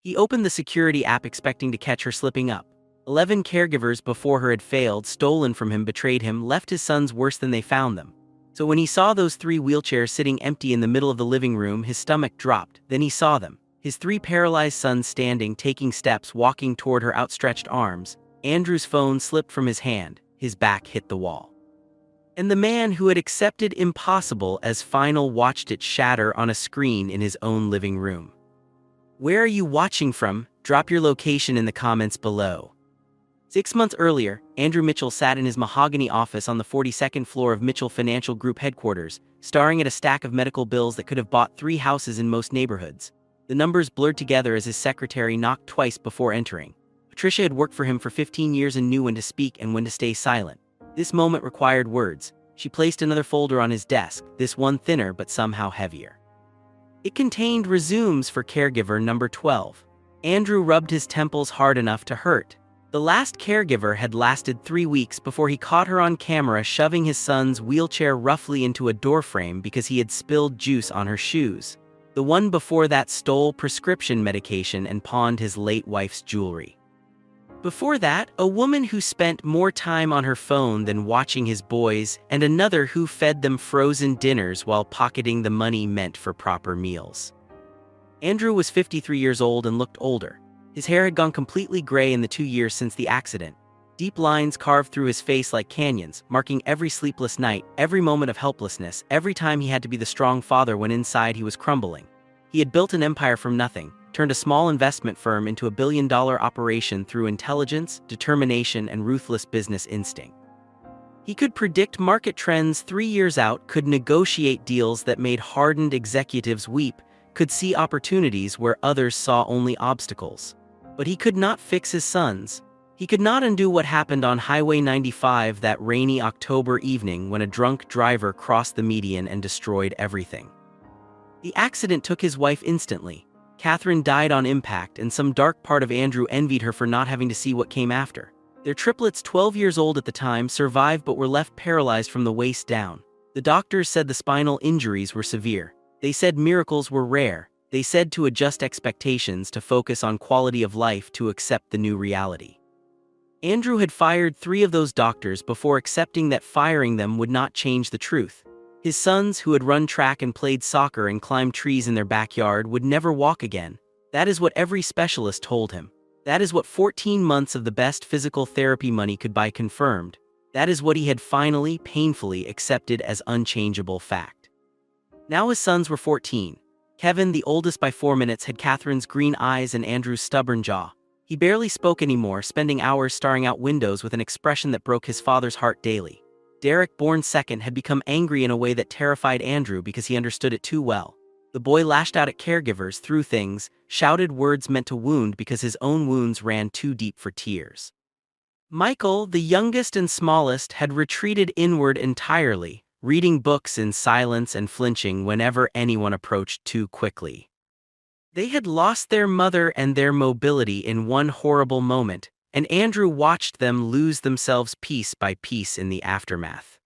He opened the security app expecting to catch her slipping up. 11 caregivers before her had failed, stolen from him, betrayed him, left his sons worse than they found them. So when he saw those 3 wheelchairs sitting empty in the middle of the living room, his stomach dropped. Then he saw them. His 3 paralyzed sons standing, taking steps, walking toward her outstretched arms. Andrew's phone slipped from his hand. His back hit the wall. And the man who had accepted impossible as final watched it shatter on a screen in his own living room. Where are you watching from? Drop your location in the comments below. 6 months earlier, Andrew Mitchell sat in his mahogany office on the 42nd floor of Mitchell Financial Group headquarters, staring at a stack of medical bills that could have bought 3 houses in most neighborhoods. The numbers blurred together as his secretary knocked twice before entering. Patricia had worked for him for 15 years and knew when to speak and when to stay silent. This moment required words. She placed another folder on his desk, this one thinner but somehow heavier. It contained resumes for caregiver number 12. Andrew rubbed his temples hard enough to hurt. The last caregiver had lasted 3 weeks before he caught her on camera shoving his son's wheelchair roughly into a doorframe because he had spilled juice on her shoes. The one before that stole prescription medication and pawned his late wife's jewelry. Before that, a woman who spent more time on her phone than watching his boys, and another who fed them frozen dinners while pocketing the money meant for proper meals. Andrew was 53 years old and looked older. His hair had gone completely gray in the 2 years since the accident. Deep lines carved through his face like canyons, marking every sleepless night, every moment of helplessness, every time he had to be the strong father when inside he was crumbling. He had built an empire from nothing, turned a small investment firm into a billion-dollar operation through intelligence, determination, and ruthless business instinct. He could predict market trends 3 years out, could negotiate deals that made hardened executives weep, could see opportunities where others saw only obstacles. But he could not fix his sons. He could not undo what happened on Highway 95 that rainy October evening when a drunk driver crossed the median and destroyed everything. The accident took his wife instantly. Catherine died on impact, and some dark part of Andrew envied her for not having to see what came after. Their triplets, 12 years old at the time, survived but were left paralyzed from the waist down. The doctors said the spinal injuries were severe. They said miracles were rare. They said to adjust expectations, to focus on quality of life, to accept the new reality. Andrew had fired 3 of those doctors before accepting that firing them would not change the truth. His sons, who had run track and played soccer and climbed trees in their backyard, would never walk again. That is what every specialist told him. That is what 14 months of the best physical therapy money could buy confirmed. That is what he had finally, painfully accepted as unchangeable fact. Now his sons were 14. Kevin, the oldest by 4 minutes, had Catherine's green eyes and Andrew's stubborn jaw. He barely spoke anymore, spending hours staring out windows with an expression that broke his father's heart daily. Derek, born second, had become angry in a way that terrified Andrew because he understood it too well. The boy lashed out at caregivers, threw things, shouted words meant to wound because his own wounds ran too deep for tears. Michael, the youngest and smallest, had retreated inward entirely, reading books in silence and flinching whenever anyone approached too quickly. They had lost their mother and their mobility in one horrible moment, and Andrew watched them lose themselves piece by piece in the aftermath.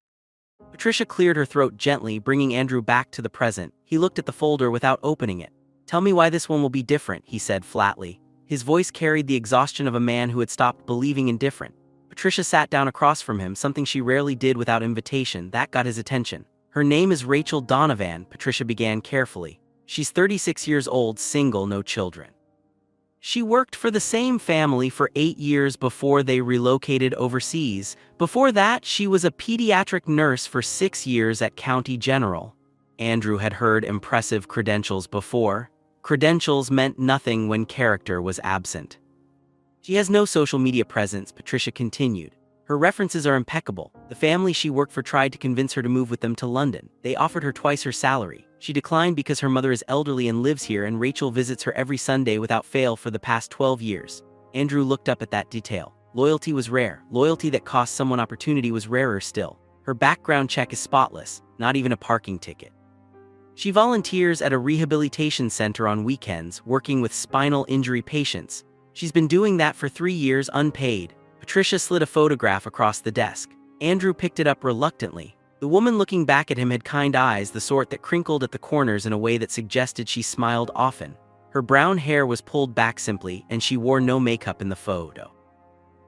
Patricia cleared her throat gently, bringing Andrew back to the present. He looked at the folder without opening it. "Tell me why this one will be different," he said flatly. His voice carried the exhaustion of a man who had stopped believing in different. Patricia sat down across from him, something she rarely did without invitation. That got his attention. "Her name is Rachel Donovan," Patricia began carefully. "She's 36 years old, single, no children. She worked for the same family for 8 years before they relocated overseas. Before that, she was a pediatric nurse for 6 years at County General." Andrew had heard impressive credentials before. Credentials meant nothing when character was absent. "She has no social media presence," Patricia continued. "Her references are impeccable. The family she worked for tried to convince her to move with them to London. They offered her twice her salary. She declined because her mother is elderly and lives here, and Rachel visits her every Sunday without fail for the past 12 years. Andrew looked up at that detail. Loyalty was rare. Loyalty that cost someone opportunity was rarer still. Her background check is spotless, not even a parking ticket. She volunteers at a rehabilitation center on weekends, working with spinal injury patients. She's been doing that for 3 years unpaid." Patricia slid a photograph across the desk. Andrew picked it up reluctantly. The woman looking back at him had kind eyes, the sort that crinkled at the corners in a way that suggested she smiled often. Her brown hair was pulled back simply, and she wore no makeup in the photo.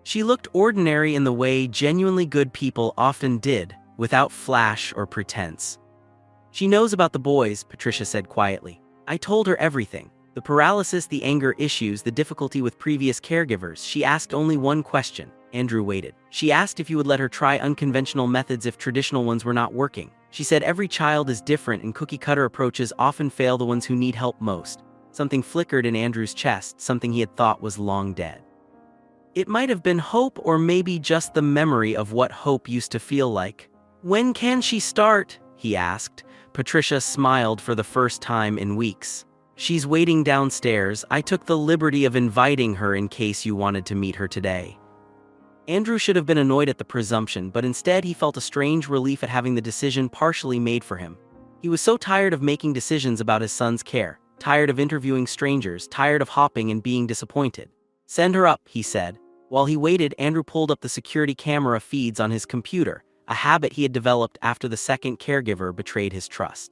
She looked ordinary in the way genuinely good people often did, without flash or pretense. "She knows about the boys," Patricia said quietly. "I told her everything. The paralysis, the anger issues, the difficulty with previous caregivers. She asked only one question." Andrew waited. "She asked if you would let her try unconventional methods if traditional ones were not working. She said every child is different and cookie-cutter approaches often fail the ones who need help most." Something flickered in Andrew's chest, something he had thought was long dead. It might have been hope, or maybe just the memory of what hope used to feel like. "When can she start?" he asked. Patricia smiled for the first time in weeks. "She's waiting downstairs. I took the liberty of inviting her in case you wanted to meet her today." Andrew should have been annoyed at the presumption, but instead he felt a strange relief at having the decision partially made for him. He was so tired of making decisions about his son's care, tired of interviewing strangers, tired of hopping and being disappointed. "Send her up," he said. While he waited, Andrew pulled up the security camera feeds on his computer, a habit he had developed after the second caregiver betrayed his trust.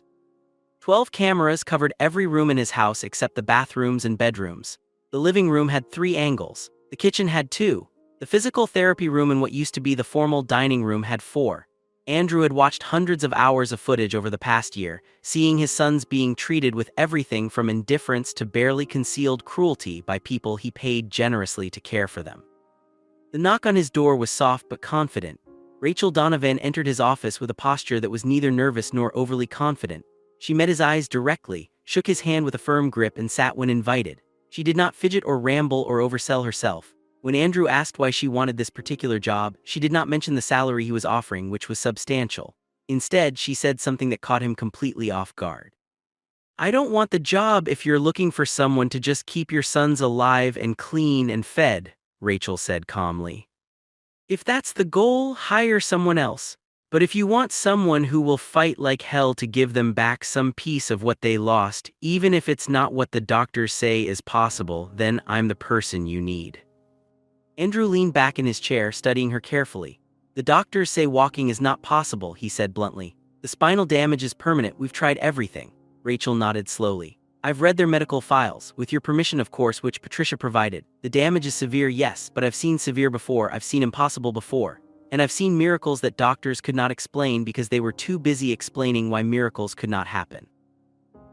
12 cameras covered every room in his house except the bathrooms and bedrooms. The living room had 3 angles. The kitchen had 2. The physical therapy room and what used to be the formal dining room had 4. Andrew had watched hundreds of hours of footage over the past year, seeing his sons being treated with everything from indifference to barely concealed cruelty by people he paid generously to care for them. The knock on his door was soft but confident. Rachel Donovan entered his office with a posture that was neither nervous nor overly confident. She met his eyes directly, shook his hand with a firm grip, and sat when invited. She did not fidget or ramble or oversell herself. When Andrew asked why she wanted this particular job, she did not mention the salary he was offering, which was substantial. Instead, she said something that caught him completely off guard. "I don't want the job if you're looking for someone to just keep your sons alive and clean and fed," Rachel said calmly. "If that's the goal, hire someone else. But if you want someone who will fight like hell to give them back some piece of what they lost, even if it's not what the doctors say is possible, then I'm the person you need." Andrew leaned back in his chair, studying her carefully. "The doctors say walking is not possible," he said bluntly. "The spinal damage is permanent. We've tried everything." Rachel nodded slowly. "I've read their medical files, with your permission of course, which Patricia provided. The damage is severe, yes, but I've seen severe before, I've seen impossible before. And I've seen miracles that doctors could not explain because they were too busy explaining why miracles could not happen."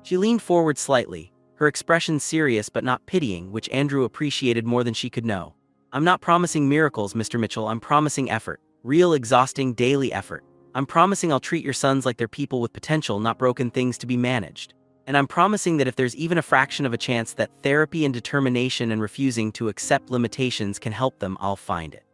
She leaned forward slightly, her expression serious but not pitying, which Andrew appreciated more than she could know. "I'm not promising miracles, Mr. Mitchell. I'm promising effort. Real, exhausting, daily effort. I'm promising I'll treat your sons like they're people with potential, not broken things to be managed. And I'm promising that if there's even a fraction of a chance that therapy and determination and refusing to accept limitations can help them, I'll find it."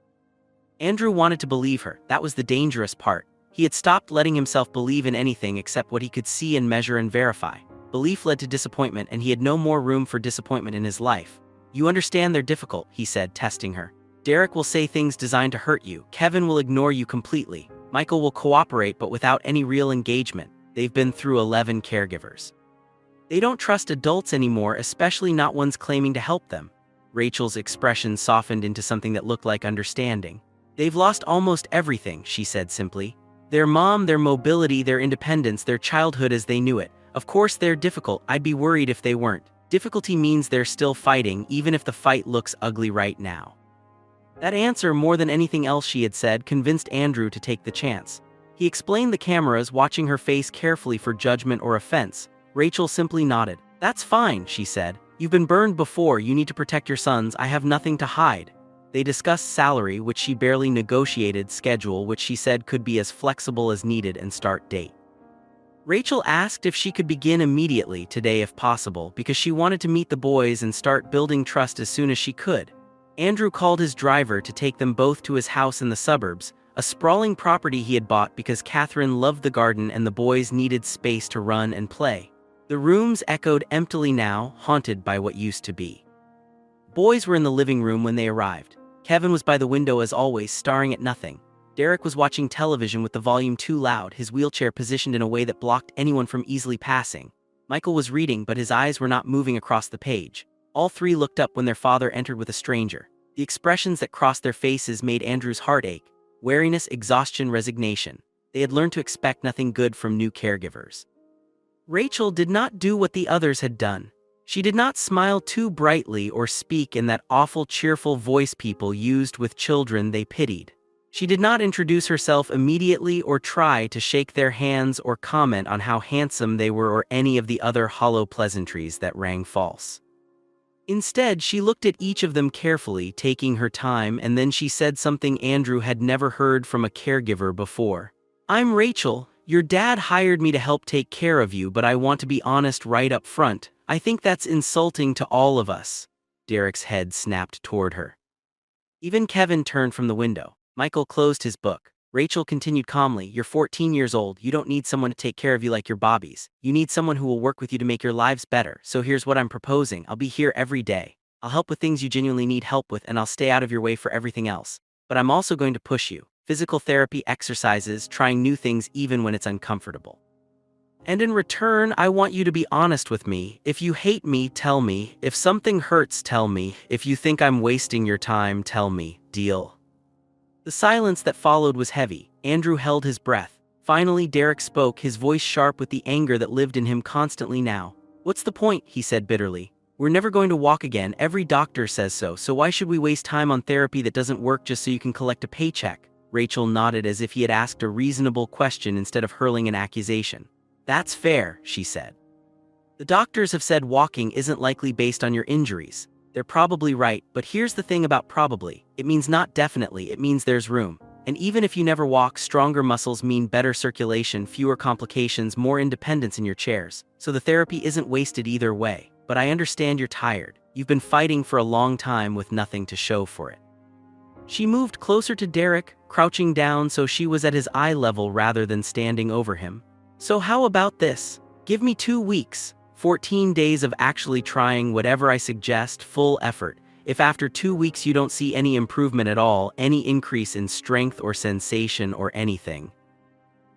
Andrew wanted to believe her. That was the dangerous part. He had stopped letting himself believe in anything except what he could see and measure and verify. Belief led to disappointment, and he had no more room for disappointment in his life. "You understand they're difficult," he said, testing her. "Derek will say things designed to hurt you. Kevin will ignore you completely. Michael will cooperate but without any real engagement. They've been through 11 caregivers. They don't trust adults anymore, especially not ones claiming to help them." Rachel's expression softened into something that looked like understanding. "They've lost almost everything," she said simply. "Their mom, their mobility, their independence, their childhood as they knew it. Of course they're difficult. I'd be worried if they weren't. Difficulty means they're still fighting, even if the fight looks ugly right now." That answer, more than anything else she had said, convinced Andrew to take the chance. He explained the cameras, watching her face carefully for judgment or offense. Rachel simply nodded. "That's fine," she said. "You've been burned before. You need to protect your sons. I have nothing to hide." They discussed salary, which she barely negotiated, schedule, which she said could be as flexible as needed, and start date. Rachel asked if she could begin immediately today if possible, because she wanted to meet the boys and start building trust as soon as she could. Andrew called his driver to take them both to his house in the suburbs, a sprawling property he had bought because Catherine loved the garden and the boys needed space to run and play. The rooms echoed emptily now, haunted by what used to be. Boys were in the living room when they arrived. Kevin was by the window as always, staring at nothing. Derek was watching television with the volume too loud, his wheelchair positioned in a way that blocked anyone from easily passing. Michael was reading, but his eyes were not moving across the page. All three looked up when their father entered with a stranger. The expressions that crossed their faces made Andrew's heart ache. Wariness, exhaustion, resignation. They had learned to expect nothing good from new caregivers. Rachel did not do what the others had done. She did not smile too brightly or speak in that awful cheerful voice people used with children they pitied. She did not introduce herself immediately or try to shake their hands or comment on how handsome they were or any of the other hollow pleasantries that rang false. Instead, she looked at each of them carefully, taking her time, and then she said something Andrew had never heard from a caregiver before. "I'm Rachel. Your dad hired me to help take care of you, but I want to be honest right up front. I think that's insulting to all of us." Derek's head snapped toward her. Even Kevin turned from the window. Michael closed his book. Rachel continued calmly, "You're 14 years old. You don't need someone to take care of you like your bobbies. You need someone who will work with you to make your lives better. So here's what I'm proposing. I'll be here every day. I'll help with things you genuinely need help with, and I'll stay out of your way for everything else. But I'm also going to push you. Physical therapy, exercises, trying new things even when it's uncomfortable. And in return, I want you to be honest with me. If you hate me, tell me. If something hurts, tell me. If you think I'm wasting your time, tell me. Deal?" The silence that followed was heavy. Andrew held his breath. Finally, Derek spoke, his voice sharp with the anger that lived in him constantly now. "What's the point?" he said bitterly. "We're never going to walk again. Every doctor says so why should we waste time on therapy that doesn't work just so you can collect a paycheck?" Rachel nodded as if he had asked a reasonable question instead of hurling an accusation. "That's fair," she said. "The doctors have said walking isn't likely based on your injuries. They're probably right, but here's the thing about probably. It means not definitely, it means there's room. And even if you never walk, stronger muscles mean better circulation, fewer complications, more independence in your chairs. So the therapy isn't wasted either way. But I understand you're tired. You've been fighting for a long time with nothing to show for it." She moved closer to Derek, crouching down so she was at his eye level rather than standing over him. "So how about this? Give me 2 weeks. 14 days of actually trying whatever I suggest, full effort. If after 2 weeks you don't see any improvement at all, any increase in strength or sensation or anything,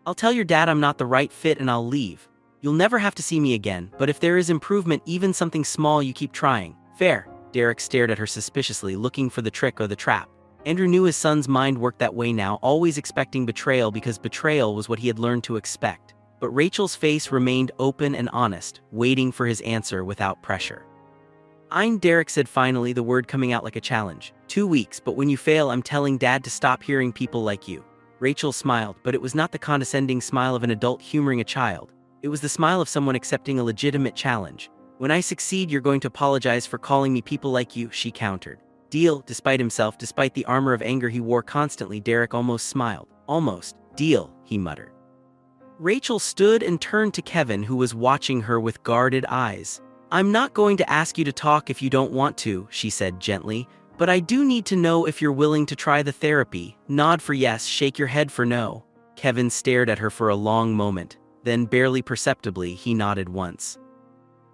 I'll tell your dad I'm not the right fit and I'll leave. You'll never have to see me again, but if there is improvement, even something small, you keep trying. Fair?" Derek stared at her suspiciously, looking for the trick or the trap. Andrew knew his son's mind worked that way now, always expecting betrayal because betrayal was what he had learned to expect. But Rachel's face remained open and honest, waiting for his answer without pressure. Derek said finally, the word coming out like a challenge. 2 weeks, but when you fail, I'm telling Dad to stop hearing people like you." Rachel smiled, but it was not the condescending smile of an adult humoring a child. It was the smile of someone accepting a legitimate challenge. "When I succeed, you're going to apologize for calling me people like you," she countered. "Deal?" Despite himself, despite the armor of anger he wore constantly, Derek almost smiled. "Almost. Deal," he muttered. Rachel stood and turned to Kevin, who was watching her with guarded eyes. "I'm not going to ask you to talk if you don't want to," she said gently, "but I do need to know if you're willing to try the therapy. Nod for yes, shake your head for no." Kevin stared at her for a long moment, then barely perceptibly, he nodded once.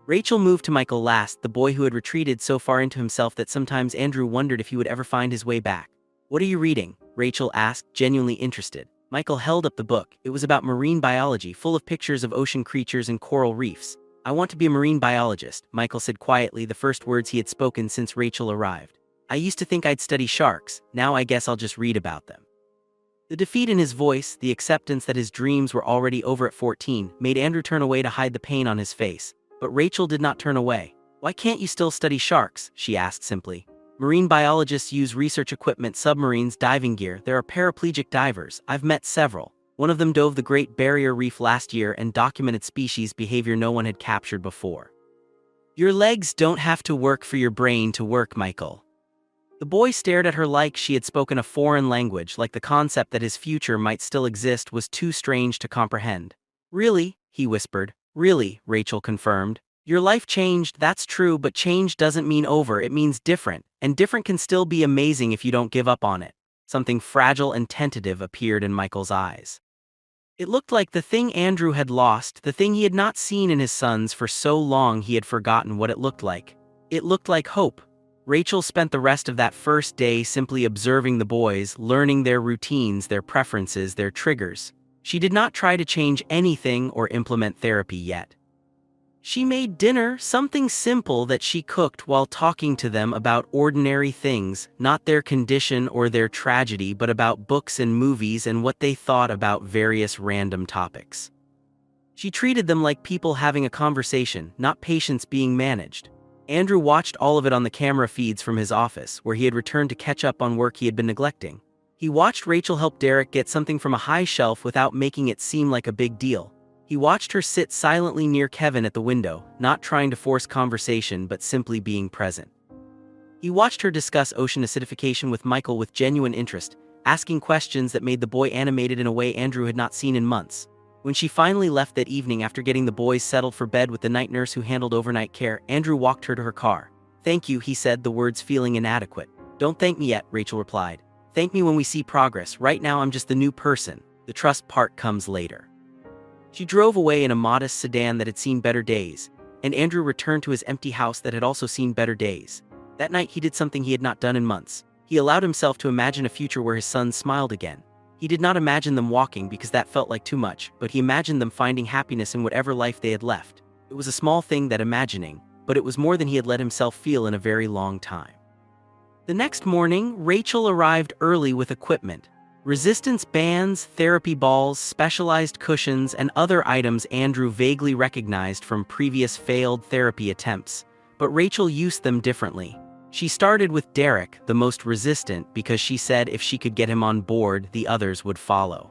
Rachel moved to Michael last, the boy who had retreated so far into himself that sometimes Andrew wondered if he would ever find his way back. "What are you reading?" Rachel asked, genuinely interested. Michael held up the book. It was about marine biology, full of pictures of ocean creatures and coral reefs. "I want to be a marine biologist," Michael said quietly, the first words he had spoken since Rachel arrived. "I used to think I'd study sharks, now I guess I'll just read about them." The defeat in his voice, the acceptance that his dreams were already over at 14, made Andrew turn away to hide the pain on his face. But Rachel did not turn away. "Why can't you still study sharks?" she asked simply. "Marine biologists use research equipment, submarines, diving gear. There are paraplegic divers. I've met several. One of them dove the Great Barrier Reef last year and documented species behavior no one had captured before." "Your legs don't have to work for your brain to work, Michael." The boy stared at her like she had spoken a foreign language, like the concept that his future might still exist was too strange to comprehend. "Really?" he whispered. "Really," Rachel confirmed. "Your life changed, that's true, but change doesn't mean over, it means different, and different can still be amazing if you don't give up on it." Something fragile and tentative appeared in Michael's eyes. It looked like the thing Andrew had lost, the thing he had not seen in his sons for so long he had forgotten what it looked like. It looked like hope. Rachel spent the rest of that first day simply observing the boys, learning their routines, their preferences, their triggers. She did not try to change anything or implement therapy yet. She made dinner, something simple that she cooked while talking to them about ordinary things, not their condition or their tragedy, but about books and movies and what they thought about various random topics. She treated them like people having a conversation, not patients being managed. Andrew watched all of it on the camera feeds from his office, where he had returned to catch up on work he had been neglecting. He watched Rachel help Derek get something from a high shelf without making it seem like a big deal. He watched her sit silently near Kevin at the window, not trying to force conversation but simply being present. He watched her discuss ocean acidification with Michael with genuine interest, asking questions that made the boy animated in a way Andrew had not seen in months. When she finally left that evening after getting the boys settled for bed with the night nurse who handled overnight care, Andrew walked her to her car. "Thank you," he said, the words feeling inadequate. "Don't thank me yet," Rachel replied. "Thank me when we see progress. Right now I'm just the new person. The trust part comes later." She drove away in a modest sedan that had seen better days, and Andrew returned to his empty house that had also seen better days. That night he did something he had not done in months. He allowed himself to imagine a future where his sons smiled again. He did not imagine them walking because that felt like too much, but he imagined them finding happiness in whatever life they had left. It was a small thing, that imagining, but it was more than he had let himself feel in a very long time. The next morning, Rachel arrived early with equipment. Resistance bands, therapy balls, specialized cushions, and other items Andrew vaguely recognized from previous failed therapy attempts. But Rachel used them differently. She started with Derek, the most resistant, because she said if she could get him on board, the others would follow.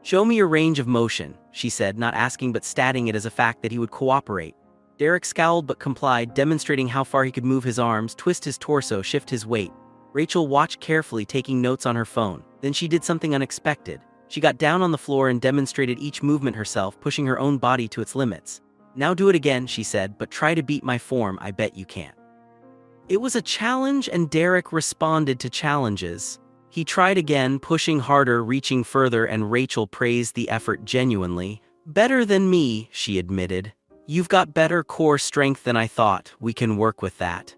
"Show me your range of motion," she said, not asking but stating it as a fact that he would cooperate. Derek scowled but complied, demonstrating how far he could move his arms, twist his torso, shift his weight. Rachel watched carefully, taking notes on her phone. Then she did something unexpected. She got down on the floor and demonstrated each movement herself, pushing her own body to its limits. "Now do it again," she said, "but try to beat my form. I bet you can't." It was a challenge, and Derek responded to challenges. He tried again, pushing harder, reaching further, and Rachel praised the effort genuinely. "Better than me," she admitted. "You've got better core strength than I thought. We can work with that."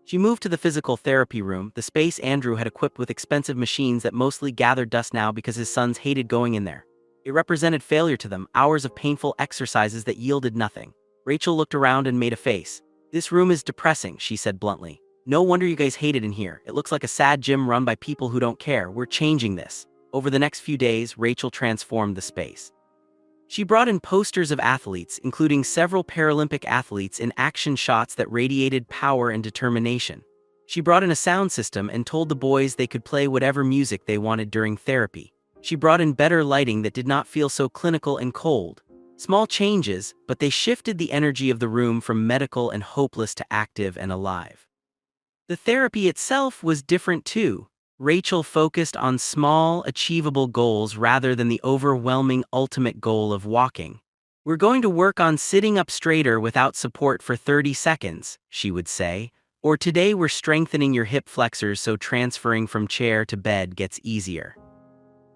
She moved to the physical therapy room, the space Andrew had equipped with expensive machines that mostly gathered dust now because his sons hated going in there. It represented failure to them, hours of painful exercises that yielded nothing. Rachel looked around and made a face. "This room is depressing," she said bluntly. "No wonder you guys hate it in here. It looks like a sad gym run by people who don't care. We're changing this." Over the next few days, Rachel transformed the space. She brought in posters of athletes, including several Paralympic athletes in action shots that radiated power and determination. She brought in a sound system and told the boys they could play whatever music they wanted during therapy. She brought in better lighting that did not feel so clinical and cold. Small changes, but they shifted the energy of the room from medical and hopeless to active and alive. The therapy itself was different too. Rachel focused on small, achievable goals rather than the overwhelming ultimate goal of walking. "We're going to work on sitting up straighter without support for 30 seconds, she would say. Or today we're strengthening your hip flexors so transferring from chair to bed gets easier.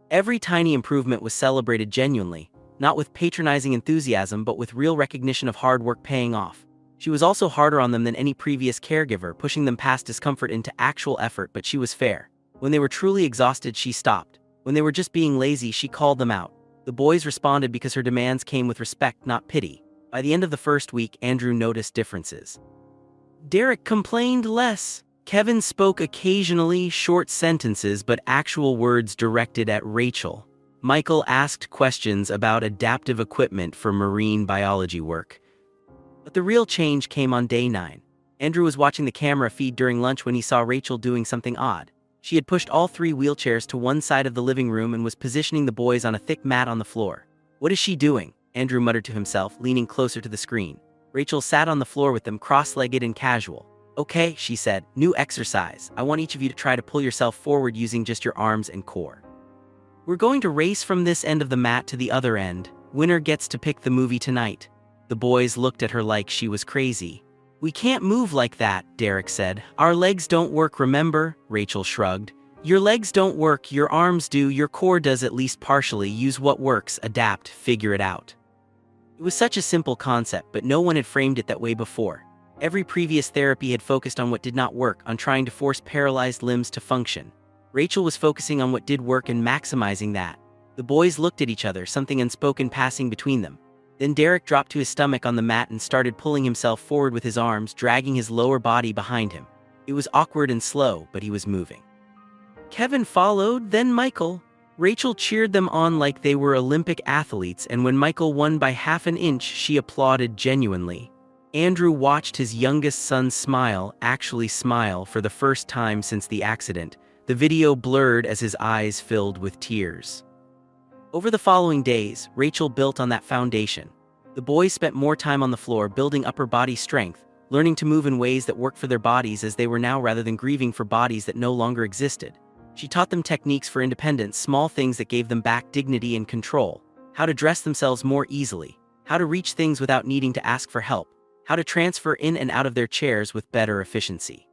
Every tiny improvement was celebrated genuinely, not with patronizing enthusiasm but with real recognition of hard work paying off. She was also harder on them than any previous caregiver, pushing them past discomfort into actual effort, but she was fair. When they were truly exhausted, she stopped. When they were just being lazy, she called them out. The boys responded because her demands came with respect, not pity. By the end of the first week, Andrew noticed differences. Derek complained less. Kevin spoke occasionally, short sentences, but actual words directed at Rachel. Michael asked questions about adaptive equipment for marine biology work. But the real change came on day 9. Andrew was watching the camera feed during lunch when he saw Rachel doing something odd. She had pushed all 3 wheelchairs to one side of the living room and was positioning the boys on a thick mat on the floor. "What is she doing?" Andrew muttered to himself, leaning closer to the screen. Rachel sat on the floor with them, cross-legged and casual. "Okay," she said, "new exercise. I want each of you to try to pull yourself forward using just your arms and core. We're going to race from this end of the mat to the other end. Winner gets to pick the movie tonight." The boys looked at her like she was crazy. "We can't move like that," Derek said. "Our legs don't work, remember?" Rachel shrugged. "Your legs don't work, your arms do, your core does at least partially. Use what works, adapt, figure it out." It was such a simple concept, but no one had framed it that way before. Every previous therapy had focused on what did not work, on trying to force paralyzed limbs to function. Rachel was focusing on what did work and maximizing that. The boys looked at each other, something unspoken passing between them. Then Derek dropped to his stomach on the mat and started pulling himself forward with his arms, dragging his lower body behind him. It was awkward and slow, but he was moving. Kevin followed, then Michael. Rachel cheered them on like they were Olympic athletes, and when Michael won by half an inch, she applauded genuinely. Andrew watched his youngest son actually smile for the first time since the accident. The video blurred as his eyes filled with tears. Over the following days, Rachel built on that foundation. The boys spent more time on the floor building upper body strength, learning to move in ways that worked for their bodies as they were now rather than grieving for bodies that no longer existed. She taught them techniques for independence, small things that gave them back dignity and control, how to dress themselves more easily, how to reach things without needing to ask for help, how to transfer in and out of their chairs with better efficiency.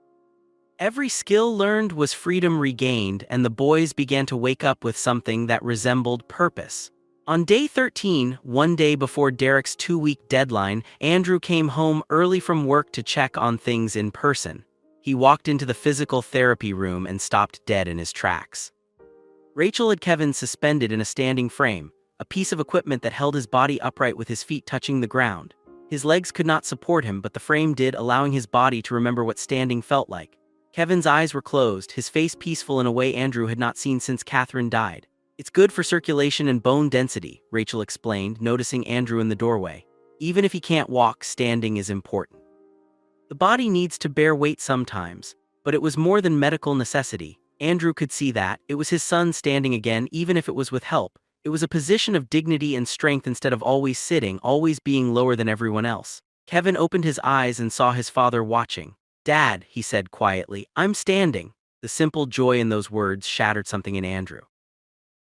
Every skill learned was freedom regained, and the boys began to wake up with something that resembled purpose. On day 13, one day before Derek's 2-week deadline, Andrew came home early from work to check on things in person. He walked into the physical therapy room and stopped dead in his tracks. Rachel had Kevin suspended in a standing frame, a piece of equipment that held his body upright with his feet touching the ground. His legs could not support him, but the frame did, allowing his body to remember what standing felt like. Kevin's eyes were closed, his face peaceful in a way Andrew had not seen since Catherine died. "It's good for circulation and bone density," Rachel explained, noticing Andrew in the doorway. "Even if he can't walk, standing is important. The body needs to bear weight sometimes." But it was more than medical necessity. Andrew could see that. It was his son standing again, even if it was with help. It was a position of dignity and strength instead of always sitting, always being lower than everyone else. Kevin opened his eyes and saw his father watching. "Dad," he said quietly, "I'm standing." The simple joy in those words shattered something in Andrew.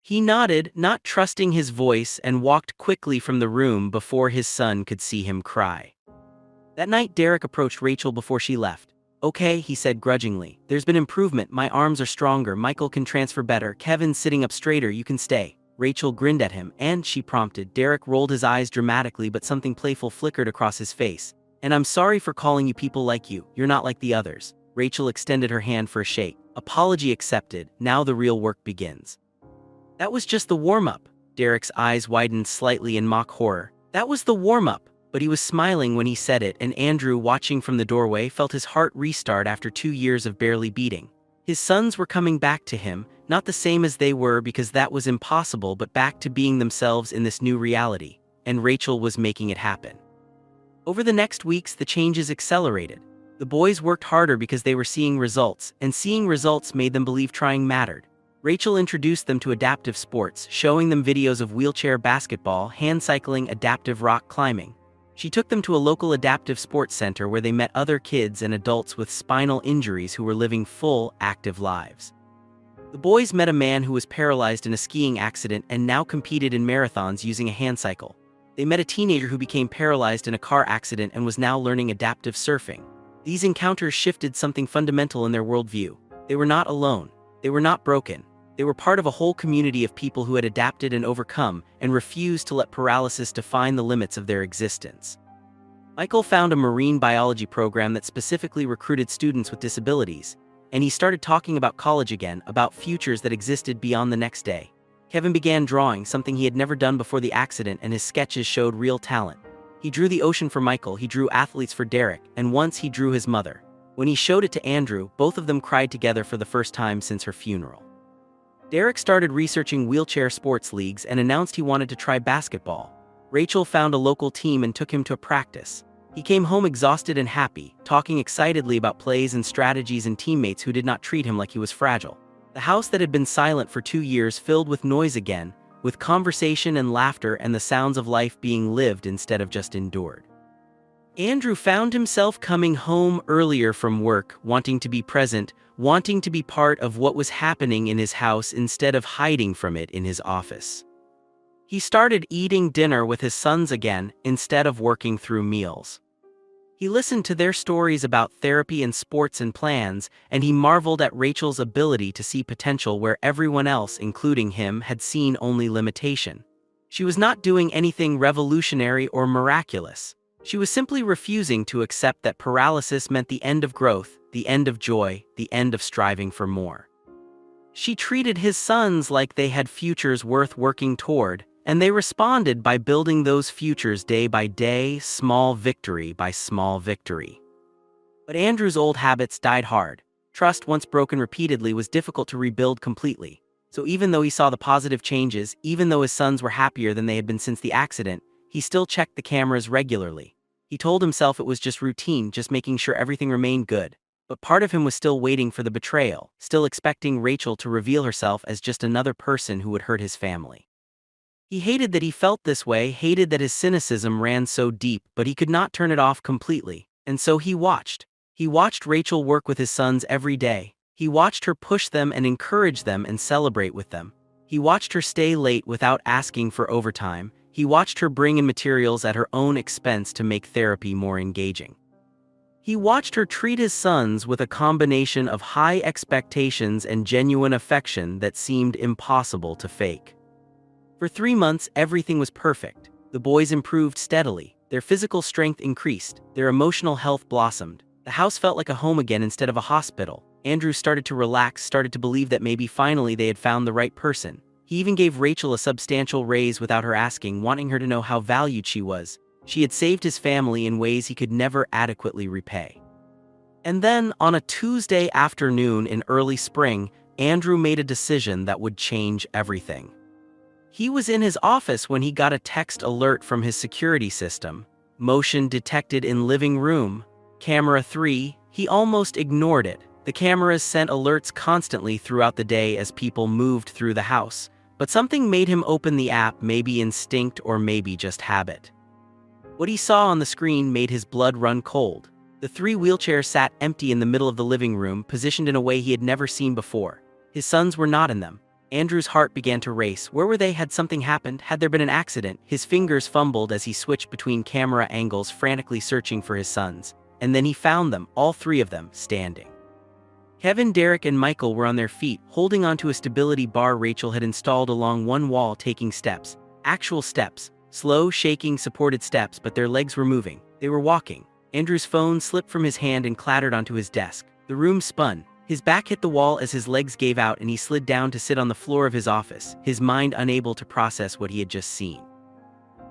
He nodded, not trusting his voice, and walked quickly from the room before his son could see him cry. That night, Derek approached Rachel before she left. "Okay," he said grudgingly. "There's been improvement. My arms are stronger. Michael can transfer better. Kevin's sitting up straighter. You can stay." Rachel grinned at him, and she prompted. Derek rolled his eyes dramatically, but something playful flickered across his face. "And I'm sorry for calling you people like you. You're not like the others." Rachel extended her hand for a shake. "Apology accepted. Now the real work begins." "That was just the warm-up." Derek's eyes widened slightly in mock horror. "That was the warm-up." But he was smiling when he said it, and Andrew, watching from the doorway, felt his heart restart after 2 years of barely beating. His sons were coming back to him, not the same as they were because that was impossible, but back to being themselves in this new reality, and Rachel was making it happen. Over the next weeks, the changes accelerated. The boys worked harder because they were seeing results, and seeing results made them believe trying mattered. Rachel introduced them to adaptive sports, showing them videos of wheelchair basketball, hand cycling, adaptive rock climbing. She took them to a local adaptive sports center where they met other kids and adults with spinal injuries who were living full, active lives. The boys met a man who was paralyzed in a skiing accident and now competed in marathons using a hand cycle. They met a teenager who became paralyzed in a car accident and was now learning adaptive surfing. These encounters shifted something fundamental in their worldview. They were not alone. They were not broken. They were part of a whole community of people who had adapted and overcome and refused to let paralysis define the limits of their existence. Michael found a marine biology program that specifically recruited students with disabilities, and he started talking about college again, about futures that existed beyond the next day. Kevin began drawing, something he had never done before the accident, and his sketches showed real talent. He drew the ocean for Michael, he drew athletes for Derek, and once he drew his mother. When he showed it to Andrew, both of them cried together for the first time since her funeral. Derek started researching wheelchair sports leagues and announced he wanted to try basketball. Rachel found a local team and took him to a practice. He came home exhausted and happy, talking excitedly about plays and strategies and teammates who did not treat him like he was fragile. The house that had been silent for 2 years filled with noise again, with conversation and laughter and the sounds of life being lived instead of just endured. Andrew found himself coming home earlier from work, wanting to be present, wanting to be part of what was happening in his house instead of hiding from it in his office. He started eating dinner with his sons again, instead of working through meals. He listened to their stories about therapy and sports and plans, and he marveled at Rachel's ability to see potential where everyone else, including him, had seen only limitation. She was not doing anything revolutionary or miraculous. She was simply refusing to accept that paralysis meant the end of growth, the end of joy, the end of striving for more. She treated his sons like they had futures worth working toward, and they responded by building those futures day by day, small victory by small victory. But Andrew's old habits died hard. Trust, once broken repeatedly, was difficult to rebuild completely. So even though he saw the positive changes, even though his sons were happier than they had been since the accident, he still checked the cameras regularly. He told himself it was just routine, just making sure everything remained good. But part of him was still waiting for the betrayal, still expecting Rachel to reveal herself as just another person who would hurt his family. He hated that he felt this way, hated that his cynicism ran so deep, but he could not turn it off completely, and so he watched. He watched Rachel work with his sons every day. He watched her push them and encourage them and celebrate with them. He watched her stay late without asking for overtime. He watched her bring in materials at her own expense to make therapy more engaging. He watched her treat his sons with a combination of high expectations and genuine affection that seemed impossible to fake. For 3 months, everything was perfect. The boys improved steadily. Their physical strength increased. Their emotional health blossomed. The house felt like a home again instead of a hospital. Andrew started to relax, started to believe that maybe finally they had found the right person. He even gave Rachel a substantial raise without her asking, wanting her to know how valued she was. She had saved his family in ways he could never adequately repay. And then, on a Tuesday afternoon in early spring, Andrew made a decision that would change everything. He was in his office when he got a text alert from his security system. Motion detected in living room. Camera 3. He almost ignored it. The cameras sent alerts constantly throughout the day as people moved through the house. But something made him open the app, maybe instinct or maybe just habit. What he saw on the screen made his blood run cold. The 3 wheelchairs sat empty in the middle of the living room, positioned in a way he had never seen before. His sons were not in them. Andrew's heart began to race. Where were they? Had something happened? Had there been an accident? His fingers fumbled as he switched between camera angles, frantically searching for his sons. And then he found them, all 3 of them, standing. Kevin, Derek, and Michael were on their feet, holding onto a stability bar Rachel had installed along one wall, taking steps. Actual steps. Slow, shaking, supported steps, but their legs were moving. They were walking. Andrew's phone slipped from his hand and clattered onto his desk. The room spun. His back hit the wall as his legs gave out and he slid down to sit on the floor of his office, his mind unable to process what he had just seen.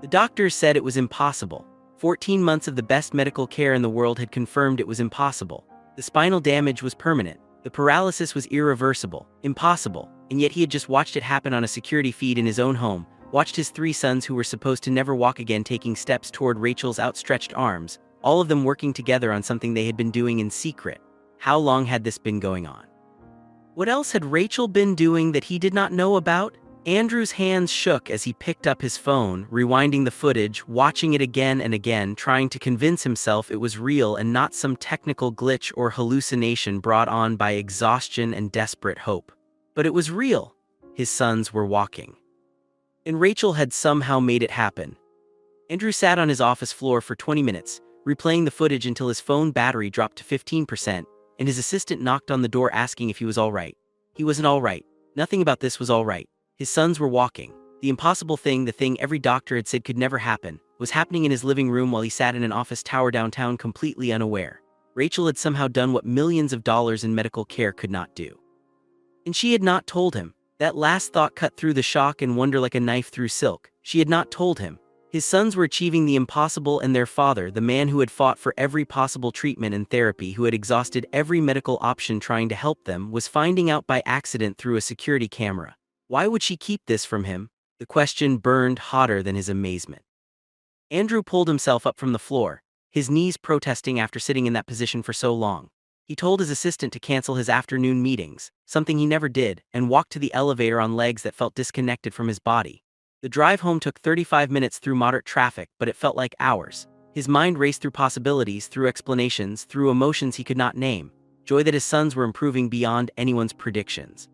The doctors said it was impossible. 14 months of the best medical care in the world had confirmed it was impossible. The spinal damage was permanent. The paralysis was irreversible. Impossible. And yet he had just watched it happen on a security feed in his own home, watched his 3 sons who were supposed to never walk again taking steps toward Rachel's outstretched arms, all of them working together on something they had been doing in secret. How long had this been going on? What else had Rachel been doing that he did not know about? Andrew's hands shook as he picked up his phone, rewinding the footage, watching it again and again, trying to convince himself it was real and not some technical glitch or hallucination brought on by exhaustion and desperate hope. But it was real. His sons were walking. And Rachel had somehow made it happen. Andrew sat on his office floor for 20 minutes, replaying the footage until his phone battery dropped to 15%, and his assistant knocked on the door asking if he was all right. He wasn't all right. Nothing about this was all right. His sons were walking. The impossible thing, the thing every doctor had said could never happen, was happening in his living room while he sat in an office tower downtown completely unaware. Rachel had somehow done what millions of dollars in medical care could not do. And she had not told him. That last thought cut through the shock and wonder like a knife through silk. She had not told him. His sons were achieving the impossible, and their father, the man who had fought for every possible treatment and therapy, who had exhausted every medical option trying to help them, was finding out by accident through a security camera. Why would she keep this from him? The question burned hotter than his amazement. Andrew pulled himself up from the floor, his knees protesting after sitting in that position for so long. He told his assistant to cancel his afternoon meetings, something he never did, and walked to the elevator on legs that felt disconnected from his body. The drive home took 35 minutes through moderate traffic, but it felt like hours. His mind raced through possibilities, through explanations, through emotions he could not name. Joy that his sons were improving beyond anyone's predictions.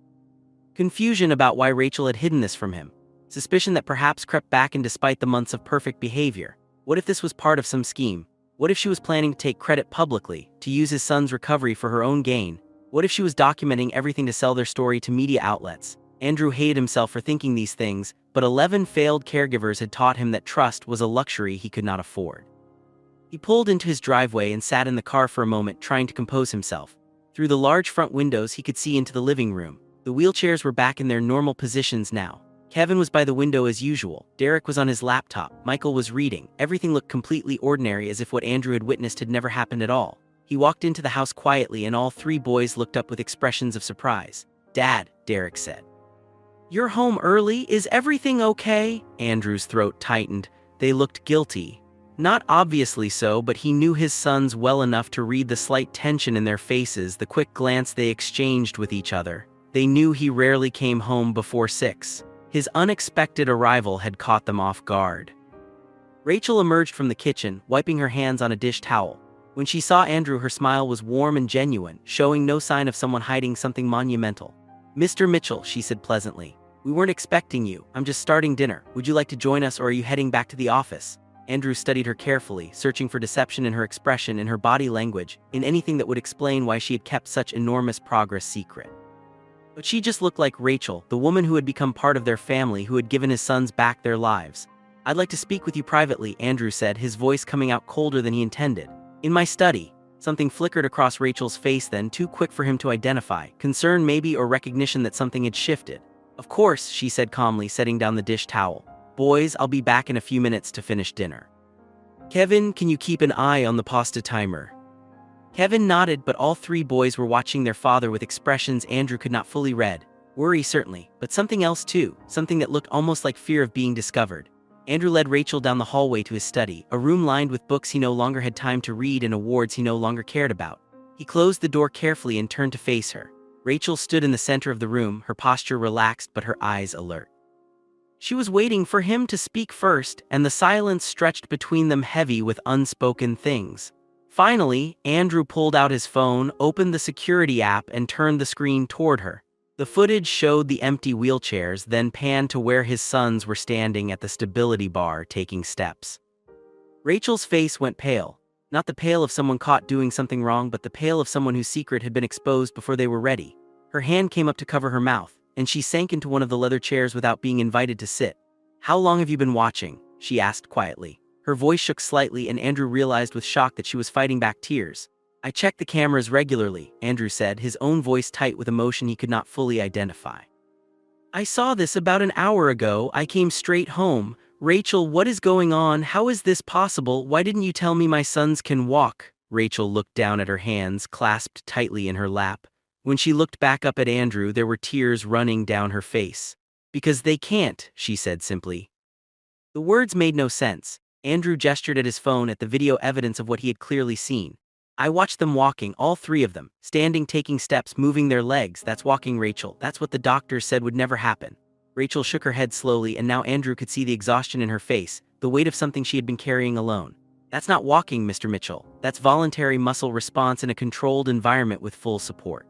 Confusion about why Rachel had hidden this from him. Suspicion that perhaps crept back in despite the months of perfect behavior. What if this was part of some scheme? What if she was planning to take credit publicly, to use his son's recovery for her own gain? What if she was documenting everything to sell their story to media outlets? Andrew hated himself for thinking these things, but 11 failed caregivers had taught him that trust was a luxury he could not afford. He pulled into his driveway and sat in the car for a moment, trying to compose himself. Through the large front windows he could see into the living room. The wheelchairs were back in their normal positions now. Kevin was by the window as usual. Derek was on his laptop. Michael was reading. Everything looked completely ordinary, as if what Andrew had witnessed had never happened at all. He walked into the house quietly and all 3 boys looked up with expressions of surprise. "Dad," Derek said. You're home early, is everything okay? Andrew's throat tightened. They looked guilty. Not obviously so, but he knew his sons well enough to read the slight tension in their faces, the quick glance they exchanged with each other. They knew he rarely came home before 6. His unexpected arrival had caught them off guard. Rachel emerged from the kitchen, wiping her hands on a dish towel. When she saw Andrew, her smile was warm and genuine, showing no sign of someone hiding something monumental. "Mr. Mitchell," she said pleasantly. "We weren't expecting you. I'm just starting dinner. Would you like to join us, or are you heading back to the office?" Andrew studied her carefully, searching for deception in her expression, in her body language, in anything that would explain why she had kept such enormous progress secret. But she just looked like Rachel, the woman who had become part of their family, who had given his sons back their lives. "I'd like to speak with you privately," Andrew said, his voice coming out colder than he intended. "In my study." Something flickered across Rachel's face then, too quick for him to identify, concern maybe, or recognition that something had shifted. "Of course," she said calmly, setting down the dish towel. "Boys, I'll be back in a few minutes to finish dinner. Kevin, can you keep an eye on the pasta timer?" Kevin nodded, but all 3 boys were watching their father with expressions Andrew could not fully read. Worry certainly, but something else too, something that looked almost like fear of being discovered. Andrew led Rachel down the hallway to his study, a room lined with books he no longer had time to read and awards he no longer cared about. He closed the door carefully and turned to face her. Rachel stood in the center of the room, her posture relaxed but her eyes alert. She was waiting for him to speak first, and the silence stretched between them heavy with unspoken things. Finally, Andrew pulled out his phone, opened the security app, and turned the screen toward her. The footage showed the empty wheelchairs, then panned to where his sons were standing at the stability bar taking steps. Rachel's face went pale. Not the pale of someone caught doing something wrong, but the pale of someone whose secret had been exposed before they were ready. Her hand came up to cover her mouth, and she sank into one of the leather chairs without being invited to sit. "How long have you been watching?" she asked quietly. Her voice shook slightly, and Andrew realized with shock that she was fighting back tears. "I check the cameras regularly," Andrew said, his own voice tight with emotion he could not fully identify. "I saw this about an hour ago. I came straight home. Rachel, what is going on? How is this possible? Why didn't you tell me my sons can walk?" Rachel looked down at her hands, clasped tightly in her lap. When she looked back up at Andrew, there were tears running down her face. "Because they can't," she said simply. The words made no sense. Andrew gestured at his phone at the video evidence of what he had clearly seen. "I watched them walking, all 3 of them, standing, taking steps, moving their legs. That's walking, Rachel. That's what the doctors said would never happen." Rachel shook her head slowly, and now Andrew could see the exhaustion in her face, the weight of something she had been carrying alone. "That's not walking, Mr. Mitchell. That's voluntary muscle response in a controlled environment with full support.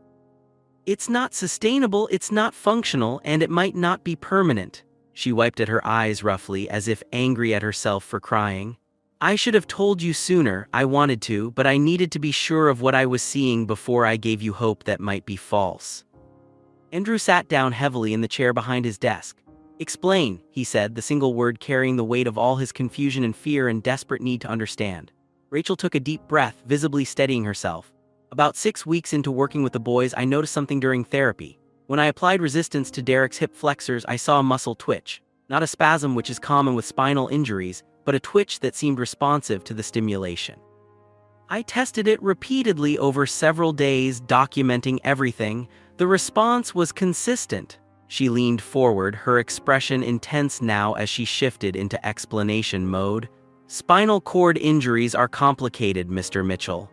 It's not sustainable, it's not functional, and it might not be permanent." She wiped at her eyes roughly, as if angry at herself for crying. "I should have told you sooner. I wanted to, but I needed to be sure of what I was seeing before I gave you hope that might be false." Andrew sat down heavily in the chair behind his desk. "Explain," he said, the single word carrying the weight of all his confusion and fear and desperate need to understand. Rachel took a deep breath, visibly steadying herself. "About 6 weeks into working with the boys, I noticed something during therapy. When I applied resistance to Derek's hip flexors, I saw a muscle twitch. Not a spasm, which is common with spinal injuries, but a twitch that seemed responsive to the stimulation. I tested it repeatedly over several days, documenting everything. The response was consistent." She leaned forward, her expression intense now as she shifted into explanation mode. "Spinal cord injuries are complicated, Mr. Mitchell.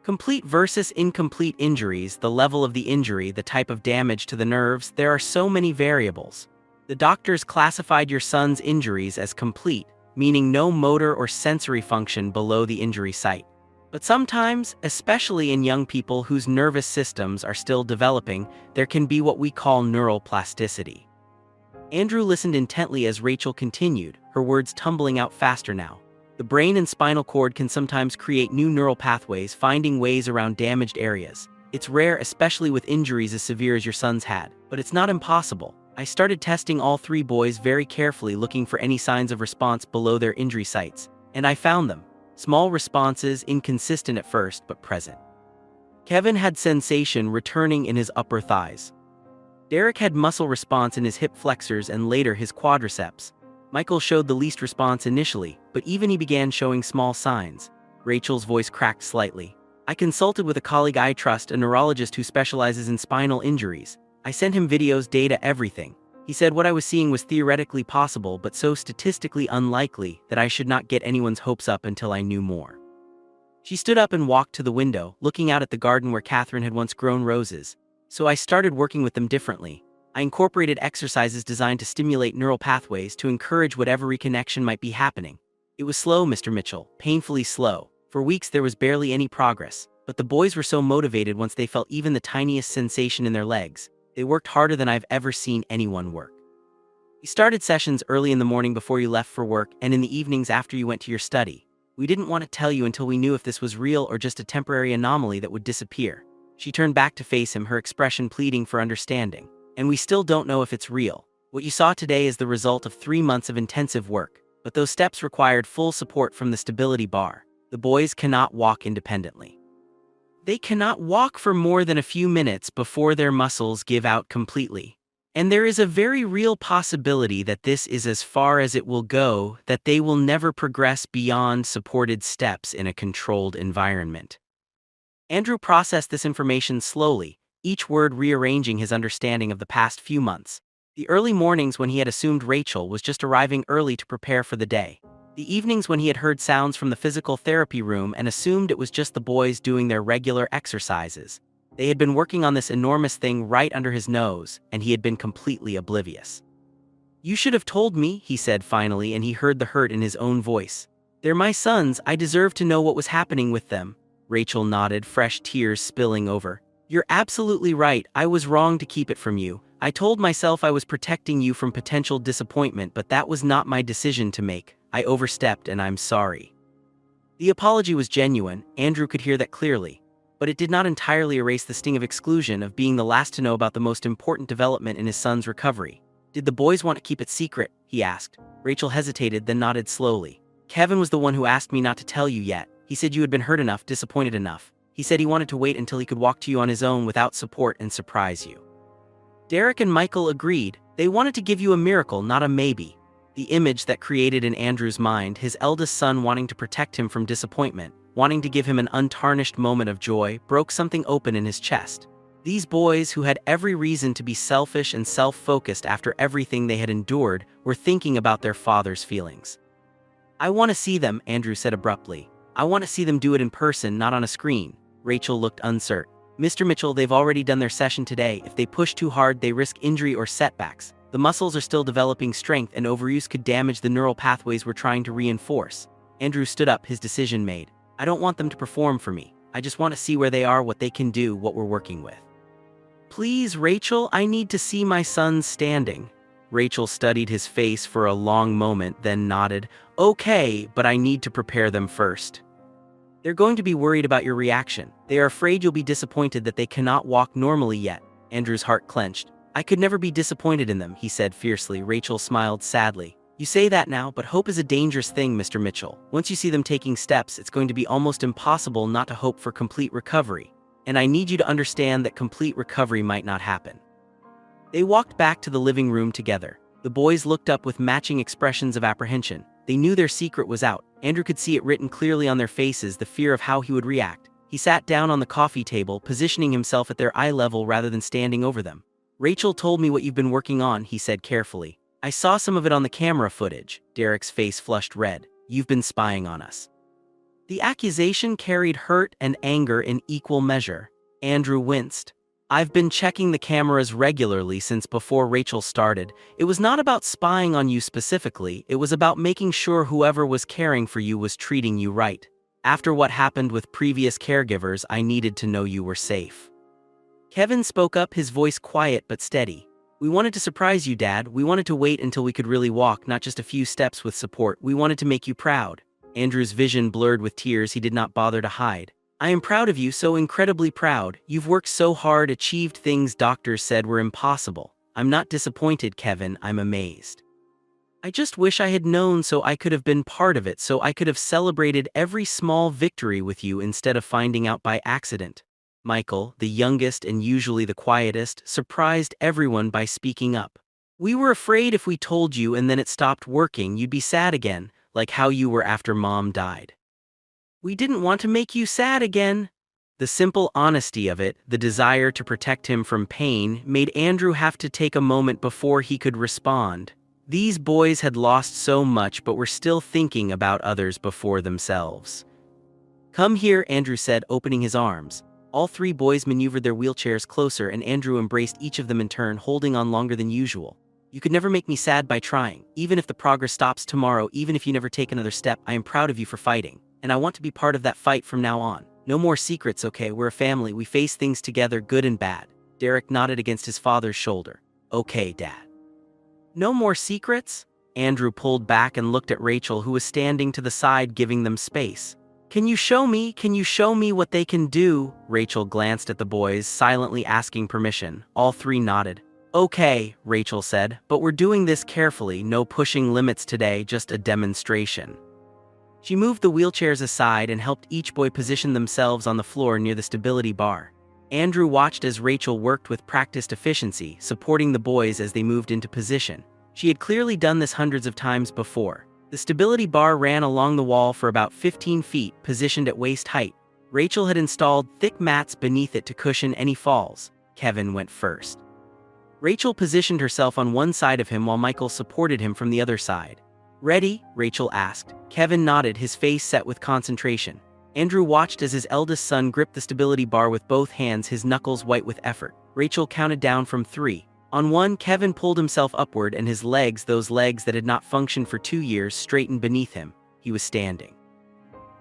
Complete versus incomplete injuries, the level of the injury, the type of damage to the nerves, there are so many variables. The doctors classified your son's injuries as complete, meaning no motor or sensory function below the injury site. But sometimes, especially in young people whose nervous systems are still developing, there can be what we call neural plasticity." Andrew listened intently as Rachel continued, her words tumbling out faster now. "The brain and spinal cord can sometimes create new neural pathways, finding ways around damaged areas. It's rare, especially with injuries as severe as your son's had, but it's not impossible. I started testing all 3 boys very carefully, looking for any signs of response below their injury sites, and I found them. Small responses, inconsistent at first, but present. Kevin had sensation returning in his upper thighs. Derek had muscle response in his hip flexors and later his quadriceps. Michael showed the least response initially, but even he began showing small signs." Rachel's voice cracked slightly. "I consulted with a colleague I trust, a neurologist who specializes in spinal injuries. I sent him videos, data, everything. He said what I was seeing was theoretically possible but so statistically unlikely that I should not get anyone's hopes up until I knew more. She stood up and walked to the window, looking out at the garden where Catherine had once grown roses. So I started working with them differently. I incorporated exercises designed to stimulate neural pathways to encourage whatever reconnection might be happening. It was slow, Mr. Mitchell, painfully slow. For weeks there was barely any progress, but the boys were so motivated once they felt even the tiniest sensation in their legs. They worked harder than I've ever seen anyone work. We started sessions early in the morning before you left for work and in the evenings after you went to your study. We didn't want to tell you until we knew if this was real or just a temporary anomaly that would disappear. She turned back to face him, her expression pleading for understanding. And we still don't know if it's real. What you saw today is the result of 3 months of intensive work, but those steps required full support from the stability bar. The boys cannot walk independently. They cannot walk for more than a few minutes before their muscles give out completely. And there is a very real possibility that this is as far as it will go, that they will never progress beyond supported steps in a controlled environment. Andrew processed this information slowly, each word rearranging his understanding of the past few months. The early mornings when he had assumed Rachel was just arriving early to prepare for the day. The evenings when he had heard sounds from the physical therapy room and assumed it was just the boys doing their regular exercises. They had been working on this enormous thing right under his nose, and he had been completely oblivious. "You should have told me," he said finally, and he heard the hurt in his own voice. "They're my sons, I deserve to know what was happening with them." Rachel nodded, fresh tears spilling over. "You're absolutely right, I was wrong to keep it from you. I told myself I was protecting you from potential disappointment, but that was not my decision to make. I overstepped and I'm sorry." The apology was genuine, Andrew could hear that clearly. But it did not entirely erase the sting of exclusion of being the last to know about the most important development in his son's recovery. "Did the boys want to keep it secret?" he asked. Rachel hesitated, then nodded slowly. "Kevin was the one who asked me not to tell you yet. He said you had been hurt enough, disappointed enough. He said he wanted to wait until he could walk to you on his own without support and surprise you." Derek and Michael agreed. They wanted to give you a miracle, not a maybe. The image that created in Andrew's mind, his eldest son wanting to protect him from disappointment, wanting to give him an untarnished moment of joy, broke something open in his chest. These boys, who had every reason to be selfish and self-focused after everything they had endured, were thinking about their father's feelings. "I want to see them," Andrew said abruptly. "I want to see them do it in person, not on a screen." Rachel looked uncertain. "Mr. Mitchell, they've already done their session today. If they push too hard, they risk injury or setbacks. The muscles are still developing strength, and overuse could damage the neural pathways we're trying to reinforce." Andrew stood up, his decision made. "I don't want them to perform for me. I just want to see where they are, what they can do, what we're working with." "Please, Rachel, I need to see my sons standing." Rachel studied his face for a long moment, then nodded. "Okay, but I need to prepare them first. They're going to be worried about your reaction. They are afraid you'll be disappointed that they cannot walk normally yet." Andrew's heart clenched. "I could never be disappointed in them," he said fiercely. Rachel smiled sadly. "You say that now, but hope is a dangerous thing, Mr. Mitchell. Once you see them taking steps, it's going to be almost impossible not to hope for complete recovery. And I need you to understand that complete recovery might not happen." They walked back to the living room together. The boys looked up with matching expressions of apprehension. They knew their secret was out. Andrew could see it written clearly on their faces, the fear of how he would react. He sat down on the coffee table, positioning himself at their eye level rather than standing over them. "Rachel told me what you've been working on," he said carefully. "I saw some of it on the camera footage." Derek's face flushed red. "You've been spying on us." The accusation carried hurt and anger in equal measure. Andrew winced. "I've been checking the cameras regularly since before Rachel started. It was not about spying on you specifically, it was about making sure whoever was caring for you was treating you right. After what happened with previous caregivers, I needed to know you were safe." Kevin spoke up, his voice quiet but steady. "We wanted to surprise you, Dad. We wanted to wait until we could really walk, not just a few steps with support. We wanted to make you proud." Andrew's vision blurred with tears he did not bother to hide. "I am proud of you, so incredibly proud. You've worked so hard, achieved things doctors said were impossible. I'm not disappointed, Kevin, I'm amazed. I just wish I had known so I could have been part of it, so I could have celebrated every small victory with you instead of finding out by accident." Michael, the youngest and usually the quietest, surprised everyone by speaking up. "We were afraid if we told you and then it stopped working, you'd be sad again, like how you were after Mom died." "We didn't want to make you sad again." The simple honesty of it, the desire to protect him from pain, made Andrew have to take a moment before he could respond. These boys had lost so much but were still thinking about others before themselves. "Come here," Andrew said, opening his arms. All three boys maneuvered their wheelchairs closer and Andrew embraced each of them in turn, holding on longer than usual. "You could never make me sad by trying. Even if the progress stops tomorrow, even if you never take another step, I am proud of you for fighting. And I want to be part of that fight from now on. No more secrets, okay? We're a family, we face things together, good and bad." Derek nodded against his father's shoulder. "Okay, Dad." "No more secrets?" Andrew pulled back and looked at Rachel, who was standing to the side, giving them space. Can you show me what they can do?" Rachel glanced at the boys, silently asking permission. All three nodded. "Okay," Rachel said, "but we're doing this carefully, no pushing limits today, just a demonstration." She moved the wheelchairs aside and helped each boy position themselves on the floor near the stability bar. Andrew watched as Rachel worked with practiced efficiency, supporting the boys as they moved into position. She had clearly done this hundreds of times before. The stability bar ran along the wall for about 15 feet, positioned at waist height. Rachel had installed thick mats beneath it to cushion any falls. Kevin went first. Rachel positioned herself on one side of him while Michael supported him from the other side. "Ready?" Rachel asked. Kevin nodded, his face set with concentration. Andrew watched as his eldest son gripped the stability bar with both hands, his knuckles white with effort. Rachel counted down from 3. On 1, Kevin pulled himself upward and his legs, those legs that had not functioned for 2 years, straightened beneath him. He was standing.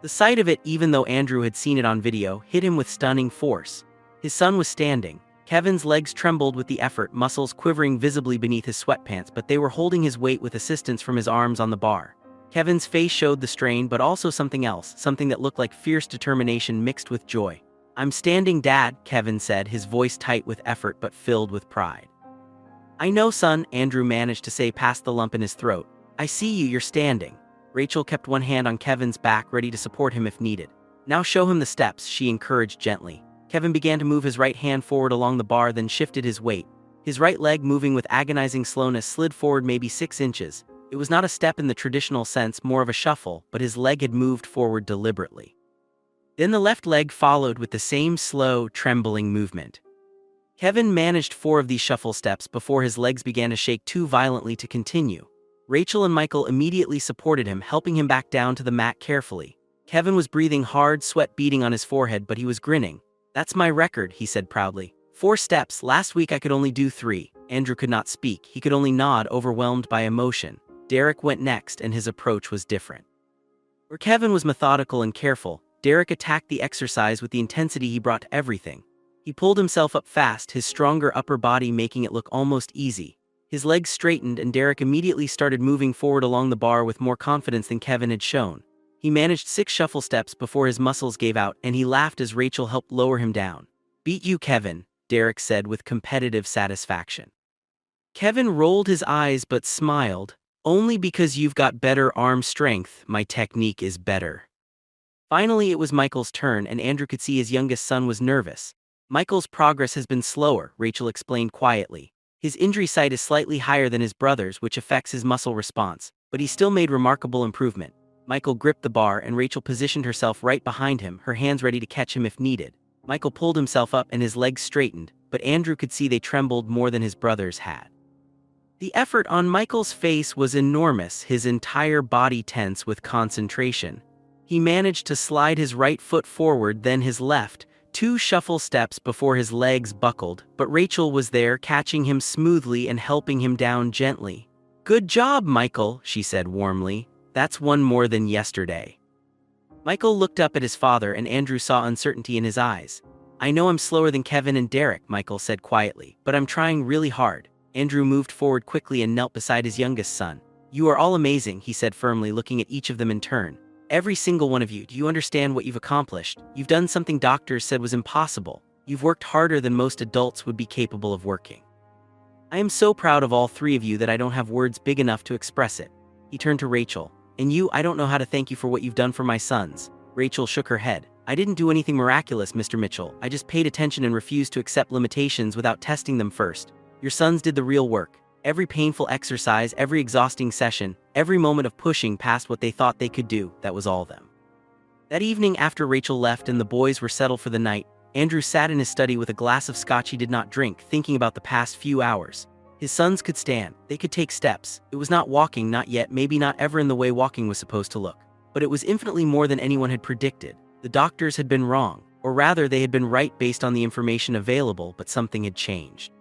The sight of it, even though Andrew had seen it on video, hit him with stunning force. His son was standing. Kevin's legs trembled with the effort, muscles quivering visibly beneath his sweatpants, but they were holding his weight with assistance from his arms on the bar. Kevin's face showed the strain, but also something else, something that looked like fierce determination mixed with joy. "I'm standing, Dad," Kevin said, his voice tight with effort but filled with pride. "I know, son," Andrew managed to say past the lump in his throat. "I see you, you're standing." Rachel kept one hand on Kevin's back, ready to support him if needed. "Now show him the steps," she encouraged gently. Kevin began to move his right hand forward along the bar, then shifted his weight. His right leg, moving with agonizing slowness, slid forward maybe 6 inches. It was not a step in the traditional sense, more of a shuffle, but his leg had moved forward deliberately. Then the left leg followed with the same slow, trembling movement. Kevin managed 4 of these shuffle steps before his legs began to shake too violently to continue. Rachel and Michael immediately supported him, helping him back down to the mat carefully. Kevin was breathing hard, sweat beading on his forehead, but he was grinning. "That's my record," he said proudly. 4 steps, last week I could only do 3. Andrew could not speak, he could only nod, overwhelmed by emotion. Derek went next, and his approach was different. Where Kevin was methodical and careful, Derek attacked the exercise with the intensity he brought to everything. He pulled himself up fast, his stronger upper body making it look almost easy. His legs straightened and Derek immediately started moving forward along the bar with more confidence than Kevin had shown. He managed 6 shuffle steps before his muscles gave out, and he laughed as Rachel helped lower him down. "Beat you, Kevin," Derek said with competitive satisfaction. Kevin rolled his eyes but smiled. "Only because you've got better arm strength, my technique is better." Finally it was Michael's turn, and Andrew could see his youngest son was nervous. "Michael's progress has been slower," Rachel explained quietly. "His injury site is slightly higher than his brother's, which affects his muscle response, but he still made remarkable improvement." Michael gripped the bar and Rachel positioned herself right behind him, her hands ready to catch him if needed. Michael pulled himself up and his legs straightened, but Andrew could see they trembled more than his brothers had. The effort on Michael's face was enormous, his entire body tense with concentration. He managed to slide his right foot forward, then his left, 2 shuffle steps before his legs buckled, but Rachel was there, catching him smoothly and helping him down gently. "Good job, Michael," she said warmly. "That's 1 more than yesterday." Michael looked up at his father and Andrew saw uncertainty in his eyes. "I know I'm slower than Kevin and Derek," Michael said quietly, "but I'm trying really hard." Andrew moved forward quickly and knelt beside his youngest son. "You are all amazing," he said firmly, looking at each of them in turn. "Every single one of you. Do you understand what you've accomplished? You've done something doctors said was impossible. You've worked harder than most adults would be capable of working. I am so proud of all 3 of you that I don't have words big enough to express it." He turned to Rachel. "And you, I don't know how to thank you for what you've done for my sons." Rachel shook her head. "I didn't do anything miraculous, Mr. Mitchell. I just paid attention and refused to accept limitations without testing them first. Your sons did the real work. Every painful exercise, every exhausting session, every moment of pushing past what they thought they could do, that was all them." That evening, after Rachel left and the boys were settled for the night, Andrew sat in his study with a glass of scotch he did not drink, thinking about the past few hours. His sons could stand, they could take steps. It was not walking, not yet, maybe not ever in the way walking was supposed to look. But it was infinitely more than anyone had predicted. The doctors had been wrong, or rather they had been right based on the information available, but something had changed.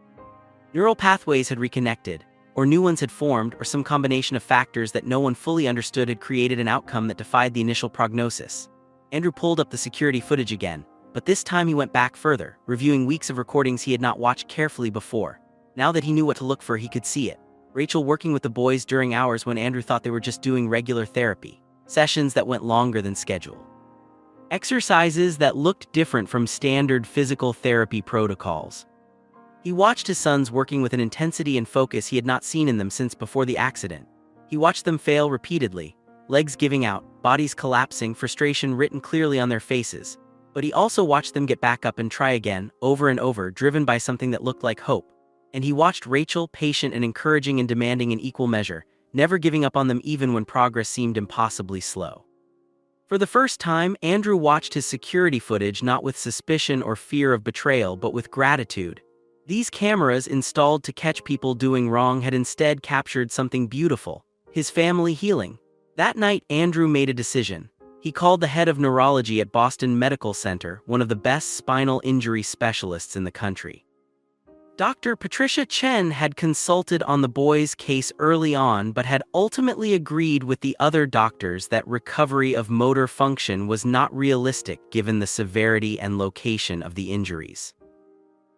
Neural pathways had reconnected, or new ones had formed, or some combination of factors that no one fully understood had created an outcome that defied the initial prognosis. Andrew pulled up the security footage again, but this time he went back further, reviewing weeks of recordings he had not watched carefully before. Now that he knew what to look for, he could see it. Rachel working with the boys during hours when Andrew thought they were just doing regular therapy, sessions that went longer than scheduled. Exercises that looked different from standard physical therapy protocols. He watched his sons working with an intensity and focus he had not seen in them since before the accident. He watched them fail repeatedly, legs giving out, bodies collapsing, frustration written clearly on their faces. But he also watched them get back up and try again, over and over, driven by something that looked like hope. And he watched Rachel, patient and encouraging and demanding in equal measure, never giving up on them even when progress seemed impossibly slow. For the first time, Andrew watched his security footage not with suspicion or fear of betrayal, but with gratitude. These cameras, installed to catch people doing wrong, had instead captured something beautiful: his family healing. That night, Andrew made a decision. He called the head of neurology at Boston Medical Center, one of the best spinal injury specialists in the country. Dr. Patricia Chen had consulted on the boys' case early on, but had ultimately agreed with the other doctors that recovery of motor function was not realistic given the severity and location of the injuries.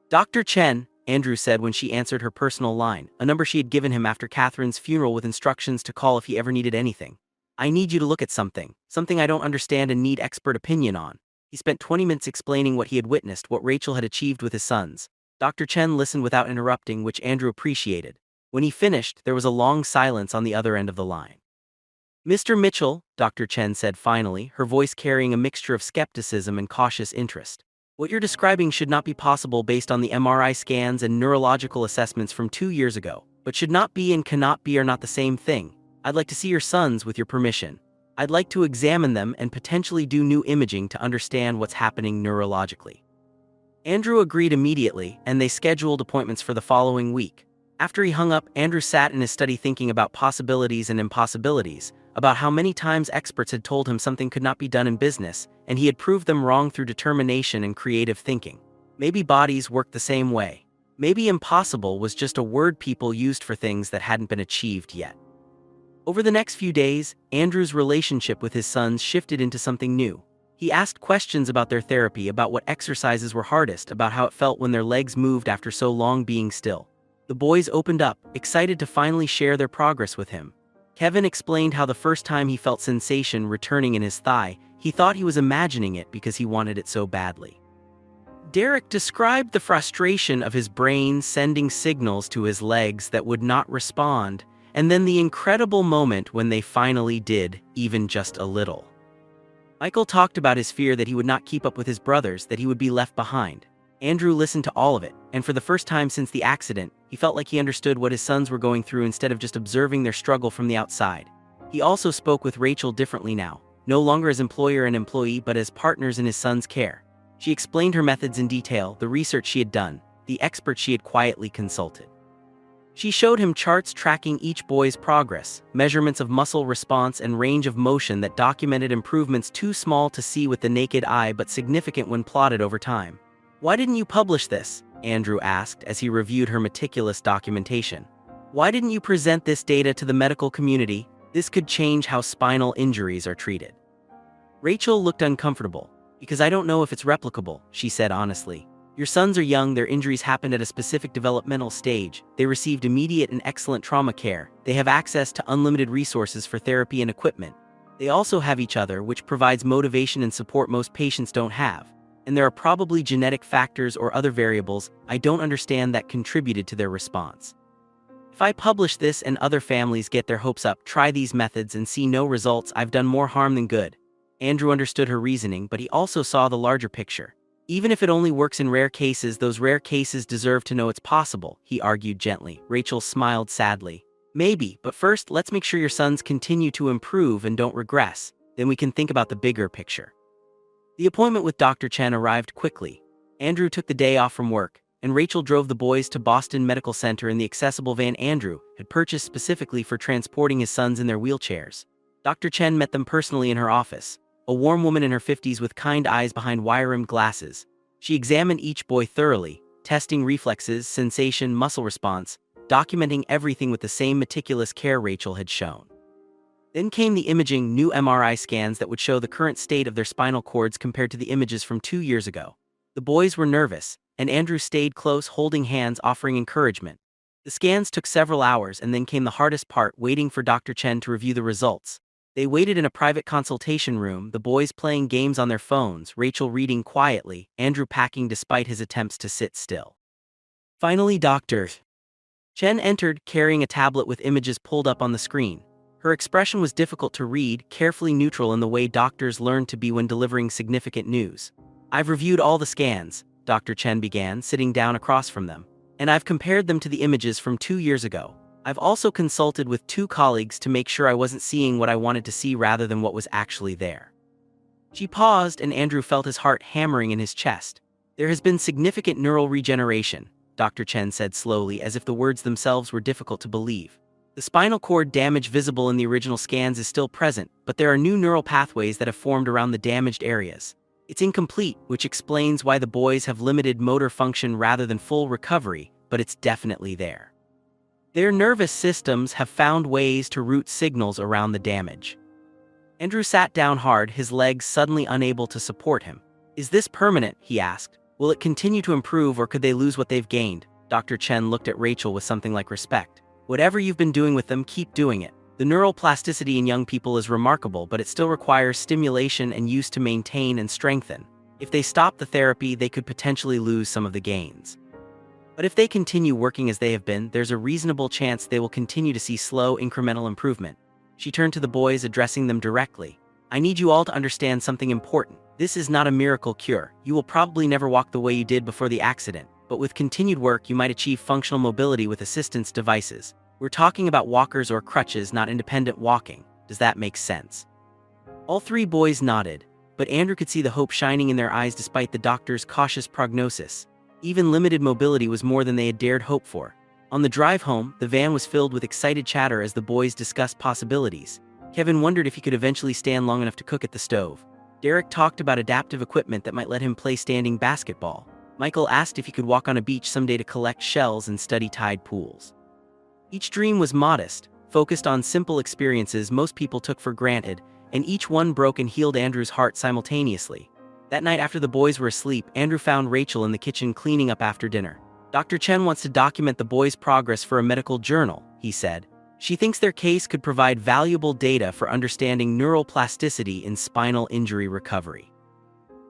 "Dr. Chen," Andrew said when she answered her personal line, a number she had given him after Catherine's funeral with instructions to call if he ever needed anything. "I need you to look at something I don't understand and need expert opinion on." He spent 20 minutes explaining what he had witnessed, what Rachel had achieved with his sons. Dr. Chen listened without interrupting, which Andrew appreciated. When he finished, there was a long silence on the other end of the line. "Mr. Mitchell," Dr. Chen said finally, her voice carrying a mixture of skepticism and cautious interest, "what you're describing should not be possible based on the MRI scans and neurological assessments from 2 years ago, but should not be and cannot be are not the same thing. I'd like to see your sons with your permission. I'd like to examine them and potentially do new imaging to understand what's happening neurologically." Andrew agreed immediately, and they scheduled appointments for the following week. After he hung up, Andrew sat in his study thinking about possibilities and impossibilities, about how many times experts had told him something could not be done in business, and he had proved them wrong through determination and creative thinking. Maybe bodies worked the same way. Maybe impossible was just a word people used for things that hadn't been achieved yet. Over the next few days, Andrew's relationship with his sons shifted into something new. He asked questions about their therapy, about what exercises were hardest, about how it felt when their legs moved after so long being still. The boys opened up, excited to finally share their progress with him. Kevin explained how the first time he felt sensation returning in his thigh, he thought he was imagining it because he wanted it so badly. Derek described the frustration of his brain sending signals to his legs that would not respond, and then the incredible moment when they finally did, even just a little. Michael talked about his fear that he would not keep up with his brothers, that he would be left behind. Andrew listened to all of it, and for the first time since the accident, he felt like he understood what his sons were going through instead of just observing their struggle from the outside. He also spoke with Rachel differently now, no longer as employer and employee but as partners in his son's care. She explained her methods in detail, the research she had done, the experts she had quietly consulted. She showed him charts tracking each boy's progress, measurements of muscle response and range of motion that documented improvements too small to see with the naked eye but significant when plotted over time. "Why didn't you publish this?" Andrew asked as he reviewed her meticulous documentation. "Why didn't you present this data to the medical community? This could change how spinal injuries are treated." Rachel looked uncomfortable. "Because I don't know if it's replicable," she said honestly. "Your sons are young, their injuries happened at a specific developmental stage, they received immediate and excellent trauma care, they have access to unlimited resources for therapy and equipment. They also have each other, which provides motivation and support most patients don't have. And there are probably genetic factors or other variables I don't understand that contributed to their response. If I publish this and other families get their hopes up, try these methods and see no results, I've done more harm than good." Andrew understood her reasoning, but he also saw the larger picture. "Even if it only works in rare cases, those rare cases deserve to know it's possible," he argued gently. Rachel smiled sadly. "Maybe, but first let's make sure your sons continue to improve and don't regress. Then we can think about the bigger picture." The appointment with Dr. Chen arrived quickly. Andrew took the day off from work, and Rachel drove the boys to Boston Medical Center in the accessible van Andrew had purchased specifically for transporting his sons in their wheelchairs. Dr. Chen met them personally in her office, a warm woman in her 50s with kind eyes behind wire-rimmed glasses. She examined each boy thoroughly, testing reflexes, sensation, muscle response, documenting everything with the same meticulous care Rachel had shown. Then came the imaging, new MRI scans that would show the current state of their spinal cords compared to the images from 2 years ago. The boys were nervous, and Andrew stayed close, holding hands, offering encouragement. The scans took several hours, and then came the hardest part, waiting for Dr. Chen to review the results. They waited in a private consultation room, the boys playing games on their phones, Rachel reading quietly, Andrew packing despite his attempts to sit still. Finally, Dr. Chen entered, carrying a tablet with images pulled up on the screen. Her expression was difficult to read, carefully neutral in the way doctors learn to be when delivering significant news. "I've reviewed all the scans," Dr. Chen began, sitting down across from them, "and I've compared them to the images from 2 years ago. I've also consulted with 2 colleagues to make sure I wasn't seeing what I wanted to see rather than what was actually there." She paused, and Andrew felt his heart hammering in his chest. "There has been significant neural regeneration," Dr. Chen said slowly, as if the words themselves were difficult to believe. "The spinal cord damage visible in the original scans is still present, but there are new neural pathways that have formed around the damaged areas. It's incomplete, which explains why the boys have limited motor function rather than full recovery, but it's definitely there. Their nervous systems have found ways to route signals around the damage." Andrew sat down hard, his legs suddenly unable to support him. "Is this permanent?" he asked. "Will it continue to improve, or could they lose what they've gained?" Dr. Chen looked at Rachel with something like respect. "Whatever you've been doing with them, keep doing it. The neural plasticity in young people is remarkable, but it still requires stimulation and use to maintain and strengthen. If they stop the therapy, they could potentially lose some of the gains. But if they continue working as they have been, there's a reasonable chance they will continue to see slow, incremental improvement." She turned to the boys, addressing them directly. "I need you all to understand something important. This is not a miracle cure. You will probably never walk the way you did before the accident, but with continued work you might achieve functional mobility with assistance devices. We're talking about walkers or crutches, not independent walking. Does that make sense?" All 3 boys nodded, but Andrew could see the hope shining in their eyes despite the doctor's cautious prognosis. Even limited mobility was more than they had dared hope for. On the drive home, the van was filled with excited chatter as the boys discussed possibilities. Kevin wondered if he could eventually stand long enough to cook at the stove. Derek talked about adaptive equipment that might let him play standing basketball. Michael asked if he could walk on a beach someday to collect shells and study tide pools. Each dream was modest, focused on simple experiences most people took for granted, and each one broke and healed Andrew's heart simultaneously. That night, after the boys were asleep, Andrew found Rachel in the kitchen cleaning up after dinner. "Dr. Chen wants to document the boys' progress for a medical journal," he said. "She thinks their case could provide valuable data for understanding neural plasticity in spinal injury recovery.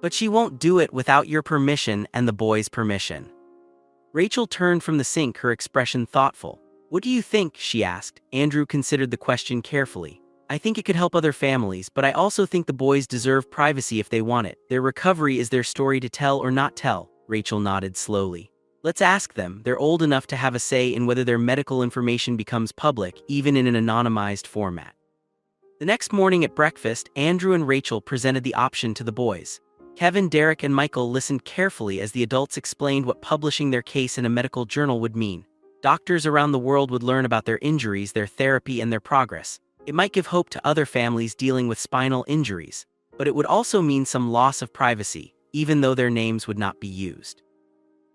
But she won't do it without your permission and the boys' permission." Rachel turned from the sink, her expression thoughtful. "What do you think?" she asked. Andrew considered the question carefully. "I think it could help other families, but I also think the boys deserve privacy if they want it. Their recovery is their story to tell or not tell." Rachel nodded slowly. "Let's ask them. They're old enough to have a say in whether their medical information becomes public, even in an anonymized format." The next morning at breakfast, Andrew and Rachel presented the option to the boys. Kevin, Derek, and Michael listened carefully as the adults explained what publishing their case in a medical journal would mean. Doctors around the world would learn about their injuries, their therapy, and their progress. It might give hope to other families dealing with spinal injuries, but it would also mean some loss of privacy, even though their names would not be used.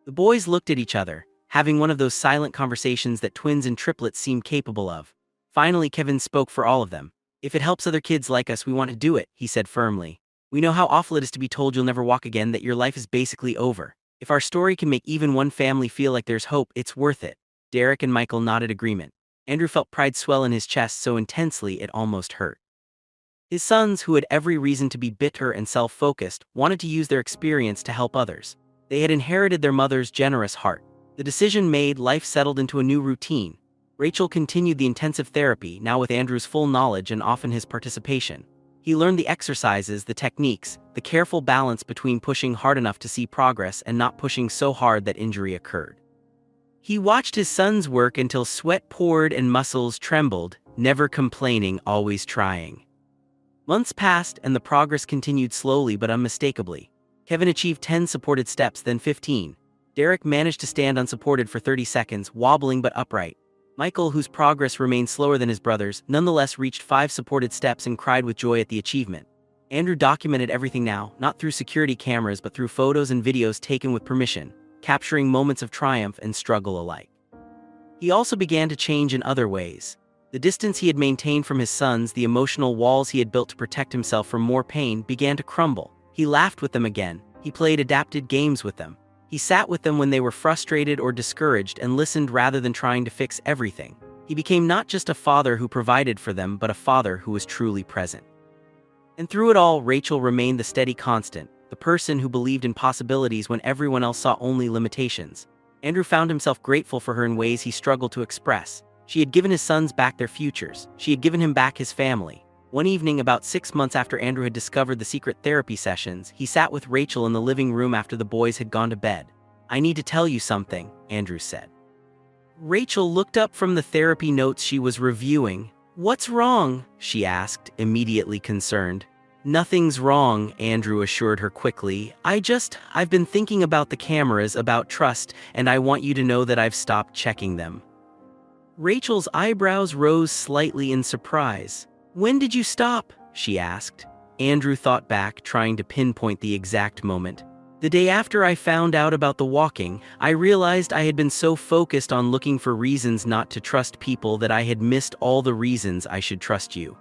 The boys looked at each other, having one of those silent conversations that twins and triplets seem capable of. Finally, Kevin spoke for all of them. "If it helps other kids like us, we want to do it," he said firmly. "We know how awful it is to be told you'll never walk again, that your life is basically over. If our story can make even one family feel like there's hope, it's worth it." Derek and Michael nodded agreement. Andrew felt pride swell in his chest so intensely it almost hurt. His sons, who had every reason to be bitter and self-focused, wanted to use their experience to help others. They had inherited their mother's generous heart. The decision made, life settled into a new routine. Rachel continued the intensive therapy, now with Andrew's full knowledge and often his participation. He learned the exercises, the techniques, the careful balance between pushing hard enough to see progress and not pushing so hard that injury occurred. He watched his sons work until sweat poured and muscles trembled, never complaining, always trying. Months passed, and the progress continued slowly but unmistakably. Kevin achieved 10 supported steps, then 15. Derek managed to stand unsupported for 30 seconds, wobbling but upright. Michael, whose progress remained slower than his brothers, nonetheless reached 5 supported steps and cried with joy at the achievement. Andrew documented everything now, not through security cameras but through photos and videos taken with permission, capturing moments of triumph and struggle alike. He also began to change in other ways. The distance he had maintained from his sons, the emotional walls he had built to protect himself from more pain, began to crumble. He laughed with them again. He played adapted games with them. He sat with them when they were frustrated or discouraged and listened rather than trying to fix everything. He became not just a father who provided for them, but a father who was truly present. And through it all, Rachel remained the steady constant, the person who believed in possibilities when everyone else saw only limitations. Andrew found himself grateful for her in ways he struggled to express. She had given his sons back their futures. She had given him back his family. One evening, about 6 months after Andrew had discovered the secret therapy sessions, he sat with Rachel in the living room after the boys had gone to bed. "I need to tell you something," Andrew said. Rachel looked up from the therapy notes she was reviewing. "What's wrong?" she asked, immediately concerned. "Nothing's wrong," Andrew assured her quickly. I've been thinking about the cameras, about trust, and I want you to know that I've stopped checking them." Rachel's eyebrows rose slightly in surprise. "When did you stop?" she asked. Andrew thought back, trying to pinpoint the exact moment. "The day after I found out about the walking, I realized I had been so focused on looking for reasons not to trust people that I had missed all the reasons I should trust you.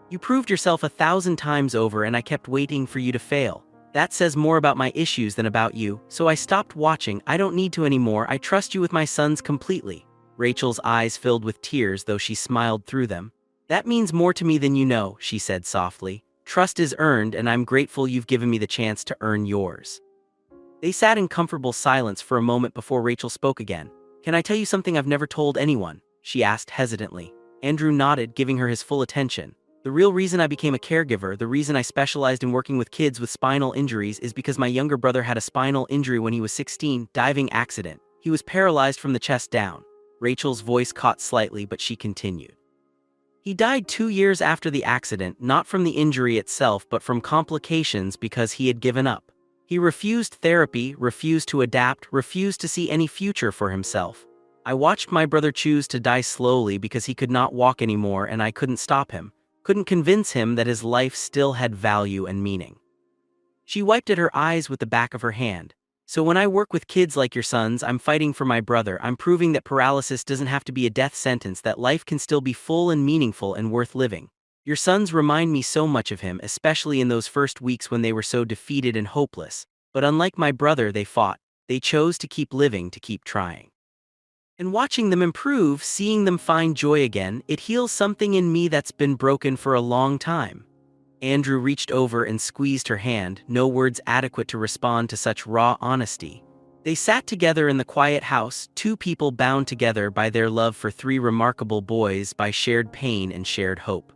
You proved yourself 1,000 times over, and I kept waiting for you to fail. That says more about my issues than about you, so I stopped watching. I don't need to anymore. I trust you with my sons completely." Rachel's eyes filled with tears, though she smiled through them. "That means more to me than you know," she said softly. "Trust is earned, and I'm grateful you've given me the chance to earn yours." They sat in comfortable silence for a moment before Rachel spoke again. "Can I tell you something I've never told anyone?" she asked hesitantly. Andrew nodded, giving her his full attention. "The real reason I became a caregiver, the reason I specialized in working with kids with spinal injuries, is because my younger brother had a spinal injury when he was 16, diving accident. He was paralyzed from the chest down." Rachel's voice caught slightly, but she continued. "He died 2 years after the accident, not from the injury itself but from complications because he had given up. He refused therapy, refused to adapt, refused to see any future for himself. I watched my brother choose to die slowly because he could not walk anymore, and I couldn't stop him, couldn't convince him that his life still had value and meaning." She wiped at her eyes with the back of her hand. "So when I work with kids like your sons, I'm fighting for my brother. I'm proving that paralysis doesn't have to be a death sentence, that life can still be full and meaningful and worth living. Your sons remind me so much of him, especially in those first weeks when they were so defeated and hopeless. But unlike my brother, they fought. They chose to keep living, to keep trying. And watching them improve, seeing them find joy again, it heals something in me that's been broken for a long time." Andrew reached over and squeezed her hand, no words adequate to respond to such raw honesty. They sat together in the quiet house, two people bound together by their love for 3 remarkable boys, by shared pain and shared hope.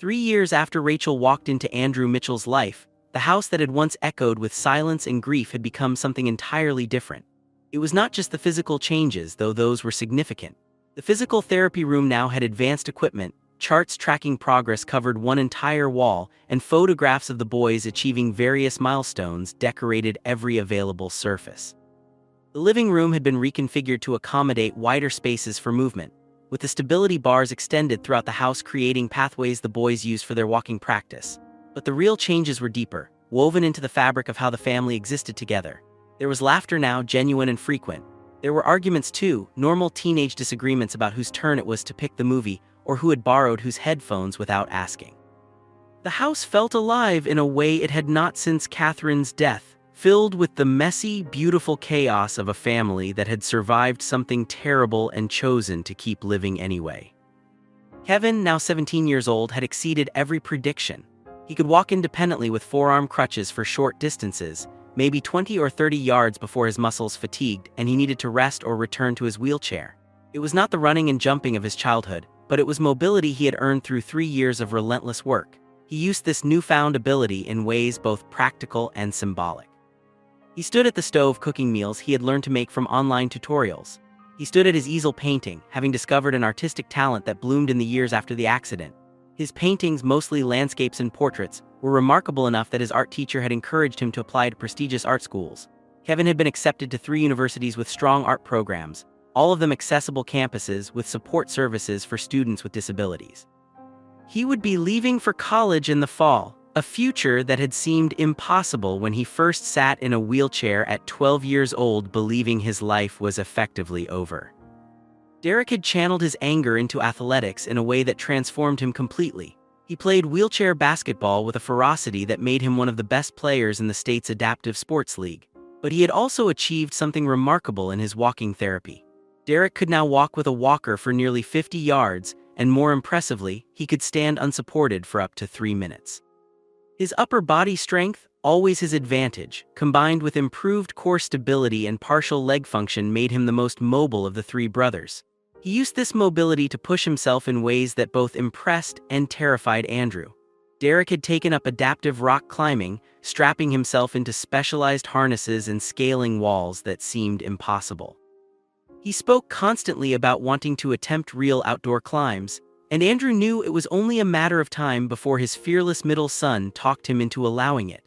3 years after Rachel walked into Andrew Mitchell's life, the house that had once echoed with silence and grief had become something entirely different. It was not just the physical changes, though those were significant. The physical therapy room now had advanced equipment. Charts tracking progress covered one entire wall, and photographs of the boys achieving various milestones decorated every available surface. The living room had been reconfigured to accommodate wider spaces for movement, with the stability bars extended throughout the house, creating pathways the boys used for their walking practice. But the real changes were deeper, woven into the fabric of how the family existed together. There was laughter now, genuine and frequent. There were arguments too, normal teenage disagreements about whose turn it was to pick the movie, or who had borrowed whose headphones without asking. The house felt alive in a way it had not since Catherine's death, filled with the messy, beautiful chaos of a family that had survived something terrible and chosen to keep living anyway. Kevin, now 17 years old, had exceeded every prediction. He could walk independently with forearm crutches for short distances, maybe 20 or 30 yards before his muscles fatigued and he needed to rest or return to his wheelchair. It was not the running and jumping of his childhood, but it was mobility he had earned through 3 years of relentless work. He used this newfound ability in ways both practical and symbolic. He stood at the stove cooking meals he had learned to make from online tutorials. He stood at his easel painting, having discovered an artistic talent that bloomed in the years after the accident. His paintings, mostly landscapes and portraits, were remarkable enough that his art teacher had encouraged him to apply to prestigious art schools. Kevin had been accepted to 3 universities with strong art programs, all of them accessible campuses with support services for students with disabilities. He would be leaving for college in the fall, a future that had seemed impossible when he first sat in a wheelchair at 12 years old, believing his life was effectively over. Derek had channeled his anger into athletics in a way that transformed him completely. He played wheelchair basketball with a ferocity that made him one of the best players in the state's adaptive sports league. But he had also achieved something remarkable in his walking therapy. Derek could now walk with a walker for nearly 50 yards, and more impressively, he could stand unsupported for up to 3 minutes. His upper body strength, always his advantage, combined with improved core stability and partial leg function, made him the most mobile of the 3 brothers. He used this mobility to push himself in ways that both impressed and terrified Andrew. Derek had taken up adaptive rock climbing, strapping himself into specialized harnesses and scaling walls that seemed impossible. He spoke constantly about wanting to attempt real outdoor climbs, and Andrew knew it was only a matter of time before his fearless middle son talked him into allowing it.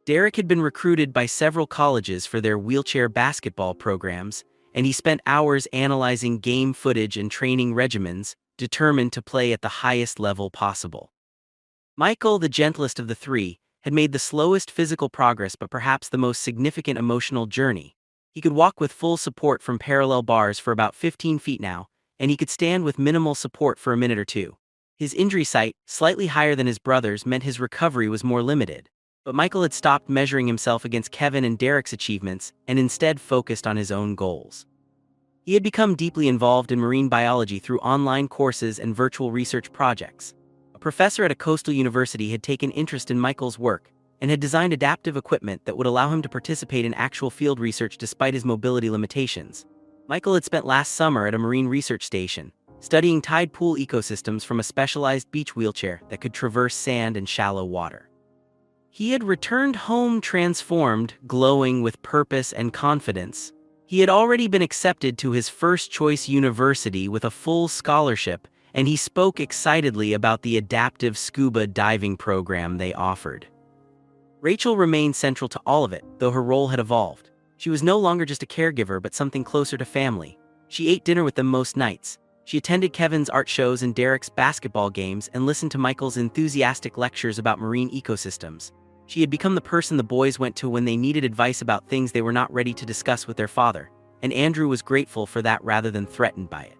Derek had been recruited by several colleges for their wheelchair basketball programs, and he spent hours analyzing game footage and training regimens, determined to play at the highest level possible. Michael, the gentlest of the 3, had made the slowest physical progress but perhaps the most significant emotional journey. He could walk with full support from parallel bars for about 15 feet now, and he could stand with minimal support for a minute or 2. His injury site, slightly higher than his brother's, meant his recovery was more limited. But Michael had stopped measuring himself against Kevin and Derek's achievements and instead focused on his own goals. He had become deeply involved in marine biology through online courses and virtual research projects. A professor at a coastal university had taken interest in Michael's work and had designed adaptive equipment that would allow him to participate in actual field research despite his mobility limitations. Michael had spent last summer at a marine research station, studying tide pool ecosystems from a specialized beach wheelchair that could traverse sand and shallow water. He had returned home transformed, glowing with purpose and confidence. He had already been accepted to his first-choice university with a full scholarship, and he spoke excitedly about the adaptive scuba diving program they offered. Rachel remained central to all of it, though her role had evolved. She was no longer just a caregiver but something closer to family. She ate dinner with them most nights. She attended Kevin's art shows and Derek's basketball games and listened to Michael's enthusiastic lectures about marine ecosystems. She had become the person the boys went to when they needed advice about things they were not ready to discuss with their father, and Andrew was grateful for that rather than threatened by it.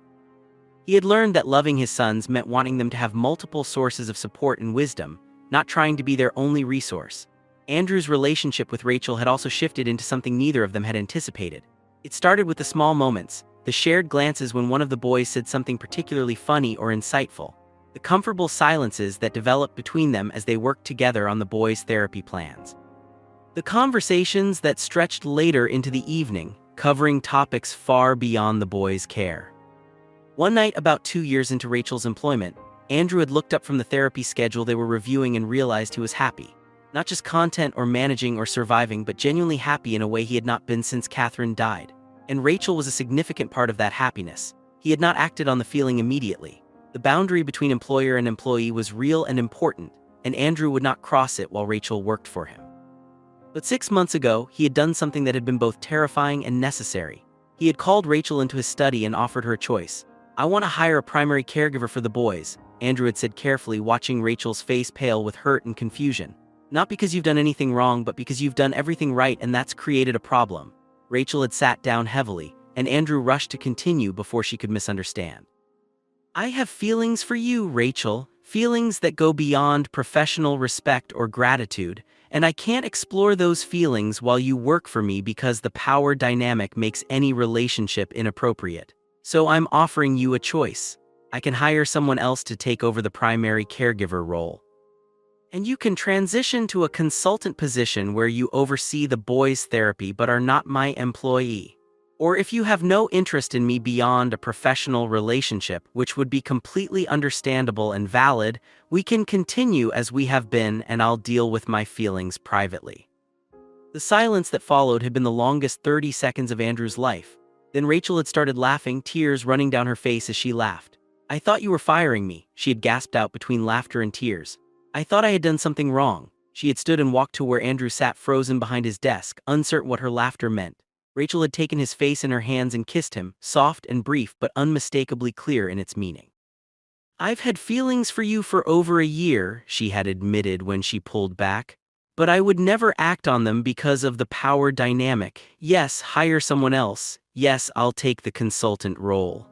He had learned that loving his sons meant wanting them to have multiple sources of support and wisdom, not trying to be their only resource. Andrew's relationship with Rachel had also shifted into something neither of them had anticipated. It started with the small moments, the shared glances when one of the boys said something particularly funny or insightful, the comfortable silences that developed between them as they worked together on the boys' therapy plans. The conversations that stretched later into the evening, covering topics far beyond the boys' care. One night, about 2 years into Rachel's employment, Andrew had looked up from the therapy schedule they were reviewing and realized he was happy. Not just content or managing or surviving, but genuinely happy in a way he had not been since Catherine died. And Rachel was a significant part of that happiness. He had not acted on the feeling immediately. The boundary between employer and employee was real and important, and Andrew would not cross it while Rachel worked for him. But 6 months ago, he had done something that had been both terrifying and necessary. He had called Rachel into his study and offered her a choice. "I want to hire a primary caregiver for the boys," Andrew had said carefully, watching Rachel's face pale with hurt and confusion. "Not because you've done anything wrong, but because you've done everything right, and that's created a problem." Rachel had sat down heavily, and Andrew rushed to continue before she could misunderstand. "I have feelings for you, Rachel, feelings that go beyond professional respect or gratitude, and I can't explore those feelings while you work for me because the power dynamic makes any relationship inappropriate. So I'm offering you a choice. I can hire someone else to take over the primary caregiver role. And you can transition to a consultant position where you oversee the boys' therapy but are not my employee. Or if you have no interest in me beyond a professional relationship, which would be completely understandable and valid, we can continue as we have been and I'll deal with my feelings privately." The silence that followed had been the longest 30 seconds of Andrew's life. Then Rachel had started laughing, tears running down her face as she laughed. "I thought you were firing me," she had gasped out between laughter and tears. "I thought I had done something wrong." She had stood and walked to where Andrew sat frozen behind his desk, uncertain what her laughter meant. Rachel had taken his face in her hands and kissed him, soft and brief but unmistakably clear in its meaning. "I've had feelings for you for over a year," she had admitted when she pulled back. "But I would never act on them because of the power dynamic. Yes, hire someone else. Yes, I'll take the consultant role.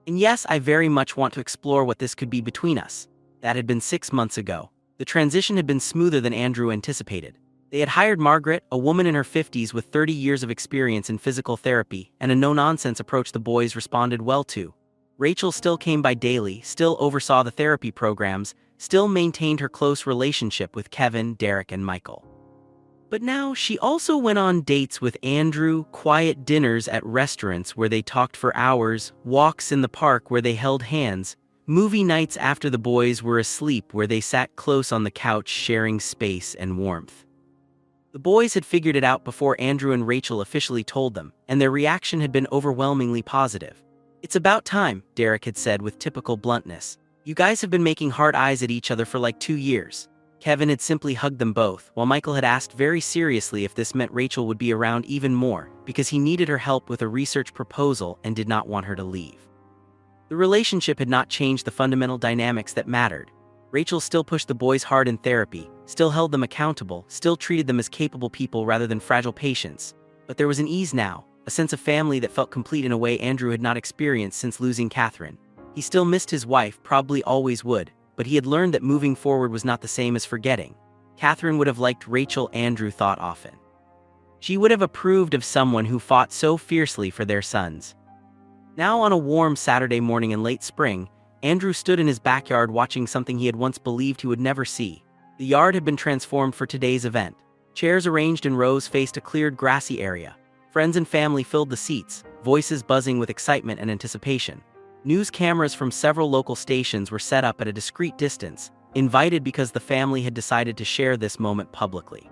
And yes, I very much want to explore what this could be between us." That had been 6 months ago. The transition had been smoother than Andrew anticipated. They had hired Margaret, a woman in her 50s with 30 years of experience in physical therapy, and a no-nonsense approach the boys responded well to. Rachel still came by daily, still oversaw the therapy programs, still maintained her close relationship with Kevin, Derek, and Michael. But now she also went on dates with Andrew, quiet dinners at restaurants where they talked for hours, walks in the park where they held hands, movie nights after the boys were asleep where they sat close on the couch sharing space and warmth. The boys had figured it out before Andrew and Rachel officially told them, and their reaction had been overwhelmingly positive. "It's about time," Derek had said with typical bluntness. "You guys have been making hard eyes at each other for like 2 years. Kevin had simply hugged them both, while Michael had asked very seriously if this meant Rachel would be around even more, because he needed her help with a research proposal and did not want her to leave. The relationship had not changed the fundamental dynamics that mattered. Rachel still pushed the boys hard in therapy, still held them accountable, still treated them as capable people rather than fragile patients. But there was an ease now, a sense of family that felt complete in a way Andrew had not experienced since losing Catherine. He still missed his wife, probably always would, but he had learned that moving forward was not the same as forgetting. Catherine would have liked Rachel, Andrew thought often. She would have approved of someone who fought so fiercely for their sons. Now on a warm Saturday morning in late spring, Andrew stood in his backyard watching something he had once believed he would never see. The yard had been transformed for today's event. Chairs arranged in rows faced a cleared grassy area. Friends and family filled the seats, voices buzzing with excitement and anticipation. News cameras from several local stations were set up at a discreet distance, invited because the family had decided to share this moment publicly.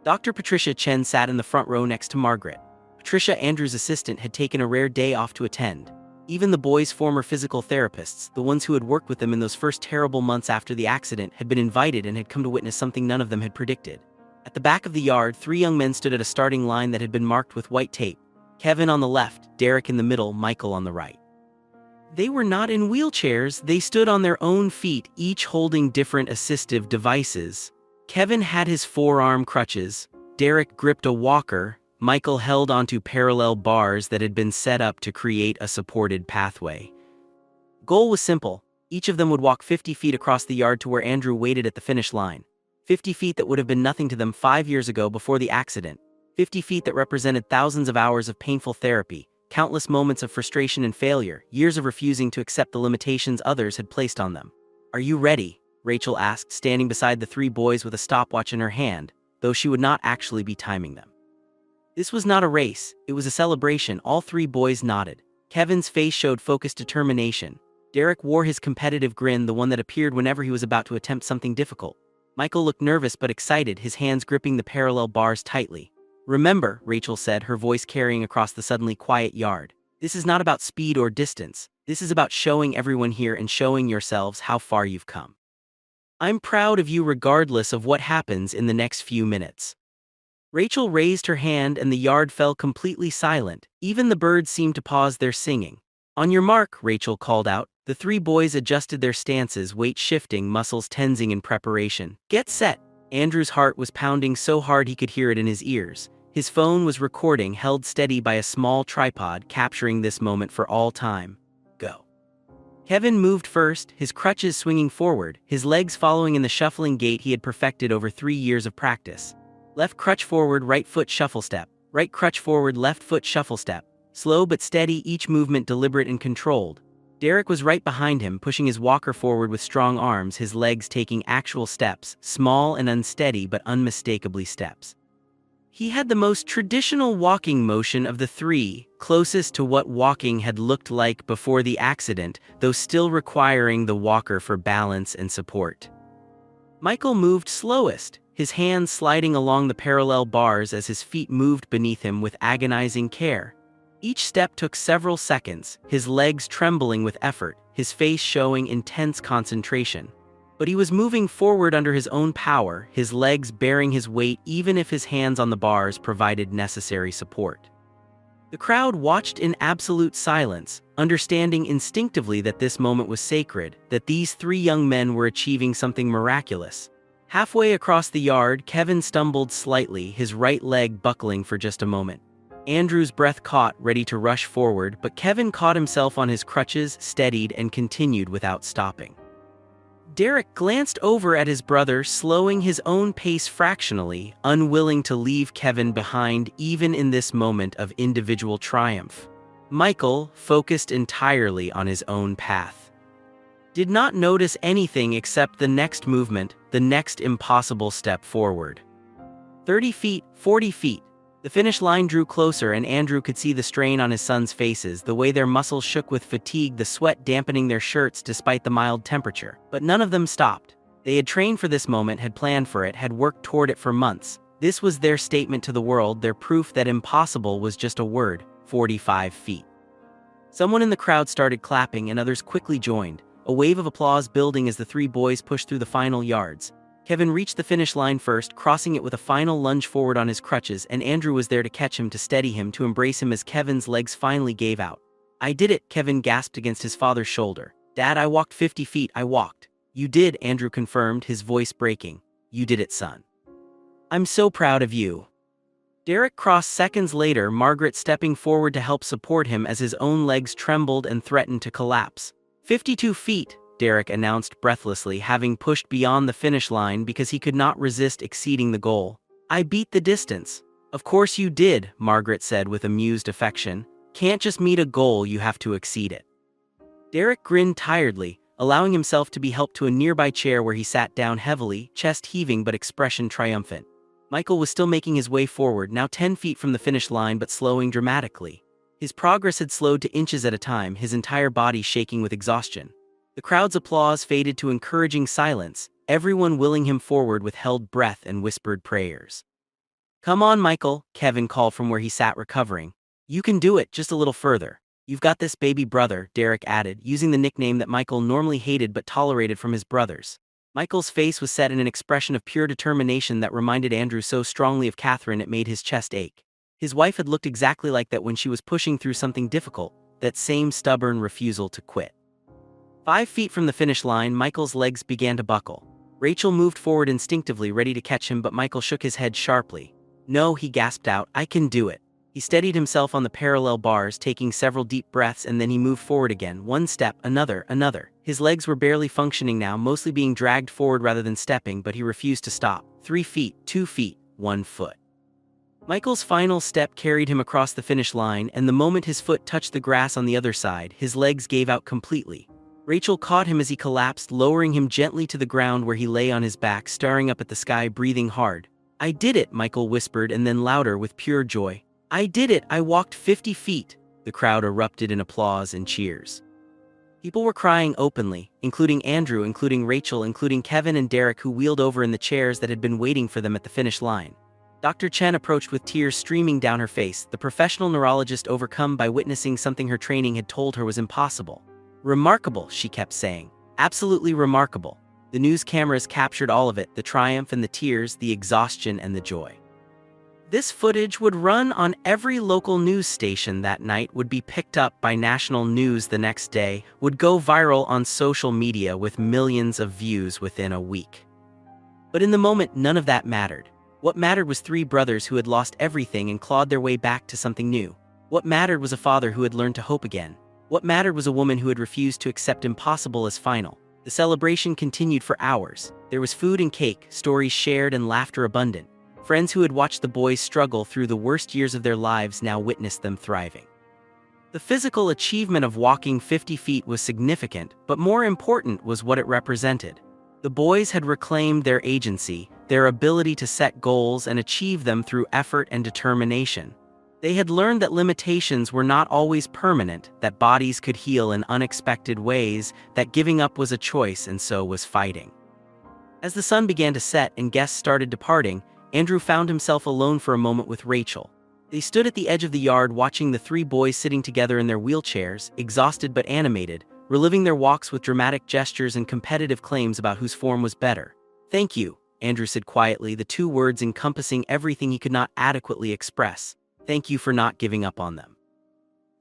Dr. Patricia Chen sat in the front row next to Margaret. Patricia, Andrew's assistant, had taken a rare day off to attend. Even the boys' former physical therapists, the ones who had worked with them in those first terrible months after the accident, had been invited and had come to witness something none of them had predicted. At the back of the yard, 3 young men stood at a starting line that had been marked with white tape. Kevin on the left, Derek in the middle, Michael on the right. They were not in wheelchairs, they stood on their own feet, each holding different assistive devices. Kevin had his forearm crutches, Derek gripped a walker, Michael held onto parallel bars that had been set up to create a supported pathway. Goal was simple. Each of them would walk 50 feet across the yard to where Andrew waited at the finish line. 50 feet that would have been nothing to them 5 years ago before the accident. 50 feet that represented thousands of hours of painful therapy, countless moments of frustration and failure, years of refusing to accept the limitations others had placed on them. "Are you ready?" Rachel asked, standing beside the 3 boys with a stopwatch in her hand, though she would not actually be timing them. This was not a race, it was a celebration. All 3 boys nodded. Kevin's face showed focused determination. Derek wore his competitive grin, the one that appeared whenever he was about to attempt something difficult. Michael looked nervous but excited, his hands gripping the parallel bars tightly. "Remember," Rachel said, her voice carrying across the suddenly quiet yard, "this is not about speed or distance. This is about showing everyone here and showing yourselves how far you've come. I'm proud of you regardless of what happens in the next few minutes." Rachel raised her hand and the yard fell completely silent. Even the birds seemed to pause their singing. "On your mark," Rachel called out. The 3 boys adjusted their stances, weight shifting, muscles tensing in preparation. "Get set." Andrew's heart was pounding so hard he could hear it in his ears. His phone was recording, held steady by a small tripod, capturing this moment for all time. Go. Kevin moved first, his crutches swinging forward, his legs following in the shuffling gait he had perfected over 3 years of practice. Left crutch forward, right foot shuffle step. Right crutch forward, left foot shuffle step. Slow but steady, each movement deliberate and controlled. Derek was right behind him, pushing his walker forward with strong arms, his legs taking actual steps, small and unsteady but unmistakably steps. He had the most traditional walking motion of the 3, closest to what walking had looked like before the accident, though still requiring the walker for balance and support. Michael moved slowest, his hands sliding along the parallel bars as his feet moved beneath him with agonizing care. Each step took several seconds, his legs trembling with effort, his face showing intense concentration. But he was moving forward under his own power, his legs bearing his weight even if his hands on the bars provided necessary support. The crowd watched in absolute silence, understanding instinctively that this moment was sacred, that these three young men were achieving something miraculous. Halfway across the yard, Kevin stumbled slightly, his right leg buckling for just a moment. Andrew's breath caught, ready to rush forward, but Kevin caught himself on his crutches, steadied, and continued without stopping. Derek glanced over at his brother, slowing his own pace fractionally, unwilling to leave Kevin behind even in this moment of individual triumph. Michael, focused entirely on his own path, did not notice anything except the next movement, the next impossible step forward. 30 feet, 40 feet. The finish line drew closer and Andrew could see the strain on his son's faces, the way their muscles shook with fatigue, the sweat dampening their shirts despite the mild temperature. But none of them stopped. They had trained for this moment, had planned for it, had worked toward it for months. This was their statement to the world, their proof that impossible was just a word. 45 feet. Someone in the crowd started clapping and others quickly joined, a wave of applause building as the three boys pushed through the final yards. Kevin reached the finish line first, crossing it with a final lunge forward on his crutches, and Andrew was there to catch him, to steady him, to embrace him as Kevin's legs finally gave out. "I did it," Kevin gasped against his father's shoulder. "Dad, I walked 50 feet, I walked." "You did," Andrew confirmed, his voice breaking. "You did it, son. I'm so proud of you." Derek crossed seconds later, Margaret stepping forward to help support him as his own legs trembled and threatened to collapse. 52 feet. Derek announced breathlessly, having pushed beyond the finish line because he could not resist exceeding the goal. "I beat the distance." "Of course you did," Margaret said with amused affection. "Can't just meet a goal, you have to exceed it." Derek grinned tiredly, allowing himself to be helped to a nearby chair where he sat down heavily, chest heaving but expression triumphant. Michael was still making his way forward, now 10 feet from the finish line but slowing dramatically. His progress had slowed to inches at a time, his entire body shaking with exhaustion. The crowd's applause faded to encouraging silence, everyone willing him forward with held breath and whispered prayers. "Come on, Michael," Kevin called from where he sat recovering. "You can do it, just a little further. You've got this, baby brother," Derek added, using the nickname that Michael normally hated but tolerated from his brothers. Michael's face was set in an expression of pure determination that reminded Andrew so strongly of Catherine it made his chest ache. His wife had looked exactly like that when she was pushing through something difficult, that same stubborn refusal to quit. 5 feet from the finish line, Michael's legs began to buckle. Rachel moved forward instinctively, ready to catch him, but Michael shook his head sharply. "No," he gasped out, "I can do it." He steadied himself on the parallel bars, taking several deep breaths, and then he moved forward again, one step, another. His legs were barely functioning now, mostly being dragged forward rather than stepping, but he refused to stop. 3 feet, 2 feet, 1 foot. Michael's final step carried him across the finish line, and the moment his foot touched the grass on the other side, his legs gave out completely. Rachel caught him as he collapsed, lowering him gently to the ground where he lay on his back, staring up at the sky, breathing hard. "I did it," Michael whispered, and then louder with pure joy. "I did it, I walked 50 feet. The crowd erupted in applause and cheers. People were crying openly, including Andrew, including Rachel, including Kevin and Derek, who wheeled over in the chairs that had been waiting for them at the finish line. Dr. Chen approached with tears streaming down her face, the professional neurologist overcome by witnessing something her training had told her was impossible. "Remarkable," she kept saying. "Absolutely remarkable." The news cameras captured all of it, the triumph and the tears, the exhaustion and the joy. This footage would run on every local news station that night, would be picked up by national news the next day, would go viral on social media with millions of views within a week. But in the moment, none of that mattered. What mattered was three brothers who had lost everything and clawed their way back to something new. What mattered was a father who had learned to hope again. What mattered was a woman who had refused to accept impossible as final. The celebration continued for hours. There was food and cake, stories shared and laughter abundant. Friends who had watched the boys struggle through the worst years of their lives now witnessed them thriving. The physical achievement of walking 50 feet was significant, but more important was what it represented. The boys had reclaimed their agency, their ability to set goals and achieve them through effort and determination. They had learned that limitations were not always permanent, that bodies could heal in unexpected ways, that giving up was a choice and so was fighting. As the sun began to set and guests started departing, Andrew found himself alone for a moment with Rachel. They stood at the edge of the yard watching the three boys sitting together in their wheelchairs, exhausted but animated, reliving their walks with dramatic gestures and competitive claims about whose form was better. "Thank you," Andrew said quietly, the two words encompassing everything he could not adequately express. "Thank you for not giving up on them.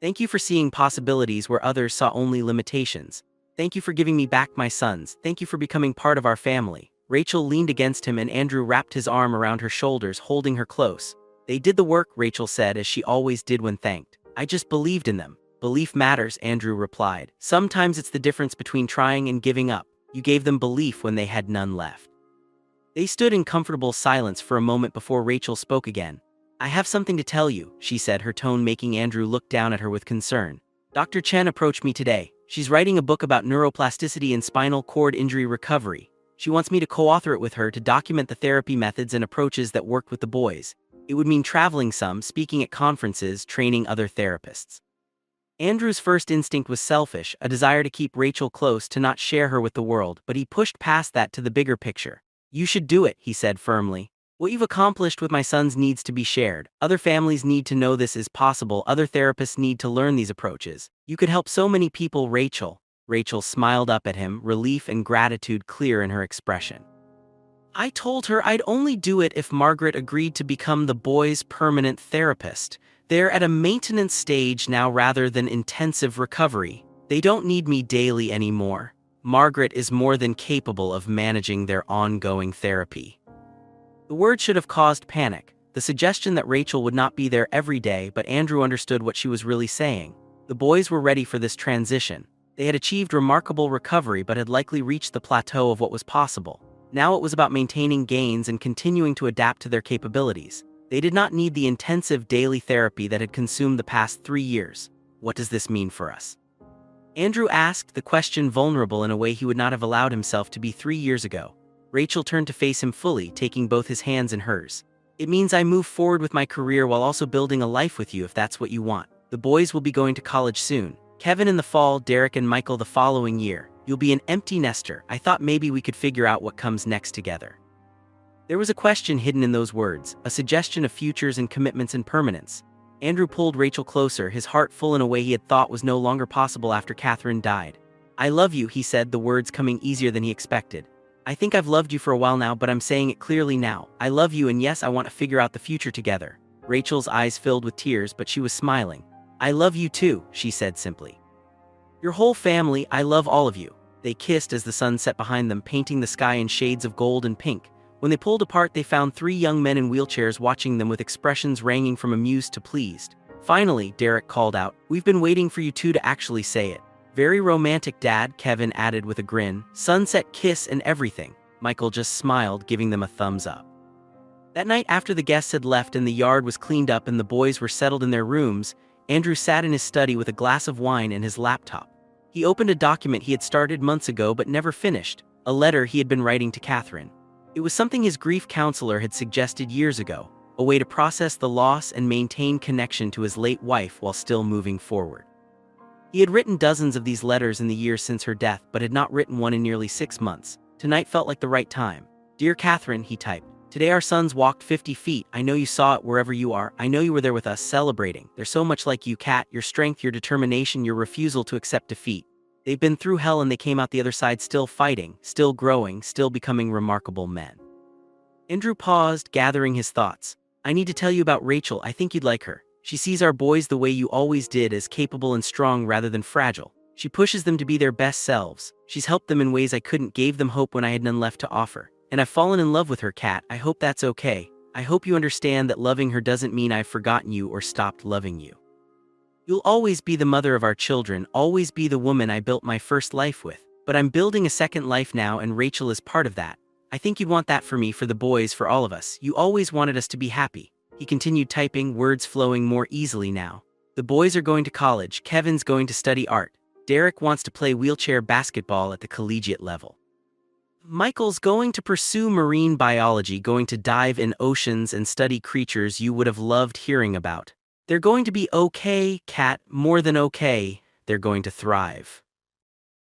Thank you for seeing possibilities where others saw only limitations. Thank you for giving me back my sons. Thank you for becoming part of our family." Rachel leaned against him and Andrew wrapped his arm around her shoulders, holding her close. "They did the work," Rachel said, as she always did when thanked. "I just believed in them." "Belief matters," Andrew replied. "Sometimes it's the difference between trying and giving up. You gave them belief when they had none left." They stood in comfortable silence for a moment before Rachel spoke again. "I have something to tell you," she said, her tone making Andrew look down at her with concern. "Dr. Chen approached me today. She's writing a book about neuroplasticity and spinal cord injury recovery. She wants me to co-author it with her to document the therapy methods and approaches that worked with the boys. It would mean traveling some, speaking at conferences, training other therapists." Andrew's first instinct was selfish, a desire to keep Rachel close, to not share her with the world, but he pushed past that to the bigger picture. "You should do it," he said firmly. "What you've accomplished with my sons needs to be shared. Other families need to know this is possible. Other therapists need to learn these approaches. You could help so many people, Rachel." Rachel smiled up at him, relief and gratitude clear in her expression. "I told her I'd only do it if Margaret agreed to become the boys' permanent therapist. They're at a maintenance stage now rather than intensive recovery. They don't need me daily anymore. Margaret is more than capable of managing their ongoing therapy." The word should have caused panic, the suggestion that Rachel would not be there every day, but Andrew understood what she was really saying. The boys were ready for this transition. They had achieved remarkable recovery but had likely reached the plateau of what was possible. Now it was about maintaining gains and continuing to adapt to their capabilities. They did not need the intensive daily therapy that had consumed the past 3 years. "What does this mean for us?" Andrew asked, the question vulnerable in a way he would not have allowed himself to be 3 years ago. Rachel turned to face him fully, taking both his hands in hers. "It means I move forward with my career while also building a life with you, if that's what you want. The boys will be going to college soon. Kevin in the fall, Derek and Michael the following year. You'll be an empty nester. I thought maybe we could figure out what comes next together." There was a question hidden in those words, a suggestion of futures and commitments and permanence. Andrew pulled Rachel closer, his heart full in a way he had thought was no longer possible after Catherine died. "I love you," he said, the words coming easier than he expected. "I think I've loved you for a while now, but I'm saying it clearly now. I love you, and yes, I want to figure out the future together." Rachel's eyes filled with tears, but she was smiling. "I love you too," she said simply. "Your whole family, I love all of you." They kissed as the sun set behind them, painting the sky in shades of gold and pink. When they pulled apart, they found 3 young men in wheelchairs watching them with expressions ranging from amused to pleased. "Finally," Derek called out, "we've been waiting for you two to actually say it." "Very romantic, Dad," Kevin added with a grin. "Sunset kiss and everything." Michael just smiled, giving them a thumbs up. That night, after the guests had left and the yard was cleaned up and the boys were settled in their rooms, Andrew sat in his study with a glass of wine and his laptop. He opened a document he had started months ago but never finished, a letter he had been writing to Catherine. It was something his grief counselor had suggested years ago, a way to process the loss and maintain connection to his late wife while still moving forward. He had written dozens of these letters in the years since her death, but had not written one in nearly 6 months. Tonight felt like the right time. "Dear Catherine," he typed. "Today our sons walked 50 feet. I know you saw it wherever you are. I know you were there with us, celebrating. They're so much like you, Kat, your strength, your determination, your refusal to accept defeat. They've been through hell and they came out the other side still fighting, still growing, still becoming remarkable men." Andrew paused, gathering his thoughts. "I need to tell you about Rachel. I think you'd like her. She sees our boys the way you always did, as capable and strong rather than fragile. She pushes them to be their best selves. She's helped them in ways I couldn't, gave them hope when I had none left to offer. And I've fallen in love with her, Kat. I hope that's okay. I hope you understand that loving her doesn't mean I've forgotten you or stopped loving you. You'll always be the mother of our children, always be the woman I built my first life with. But I'm building a second life now, and Rachel is part of that. I think you'd want that for me, for the boys, for all of us. You always wanted us to be happy." He continued typing, words flowing more easily now. "The boys are going to college. Kevin's going to study art. Derek wants to play wheelchair basketball at the collegiate level. Michael's going to pursue marine biology, going to dive in oceans and study creatures you would have loved hearing about. They're going to be okay, Kat, more than okay. They're going to thrive.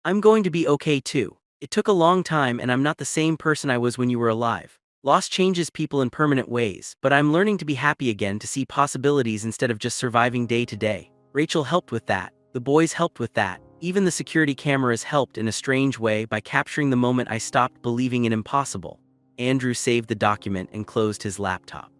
I'm going to be okay too. It took a long time, and I'm not the same person I was when you were alive. Loss changes people in permanent ways, but I'm learning to be happy again, to see possibilities instead of just surviving day to day. Rachel helped with that. The boys helped with that. Even the security cameras helped in a strange way by capturing the moment I stopped believing it impossible. Andrew saved the document and closed his laptop.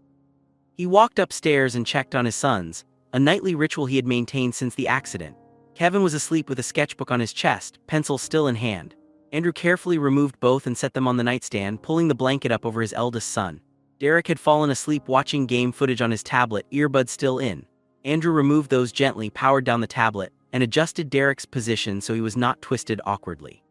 He walked upstairs and checked on his sons, a nightly ritual he had maintained since the accident. Kevin was asleep with a sketchbook on his chest, pencil still in hand. Andrew carefully removed both and set them on the nightstand, pulling the blanket up over his eldest son. Derek had fallen asleep watching game footage on his tablet, earbuds still in. Andrew removed those gently, powered down the tablet, and adjusted Derek's position so he was not twisted awkwardly.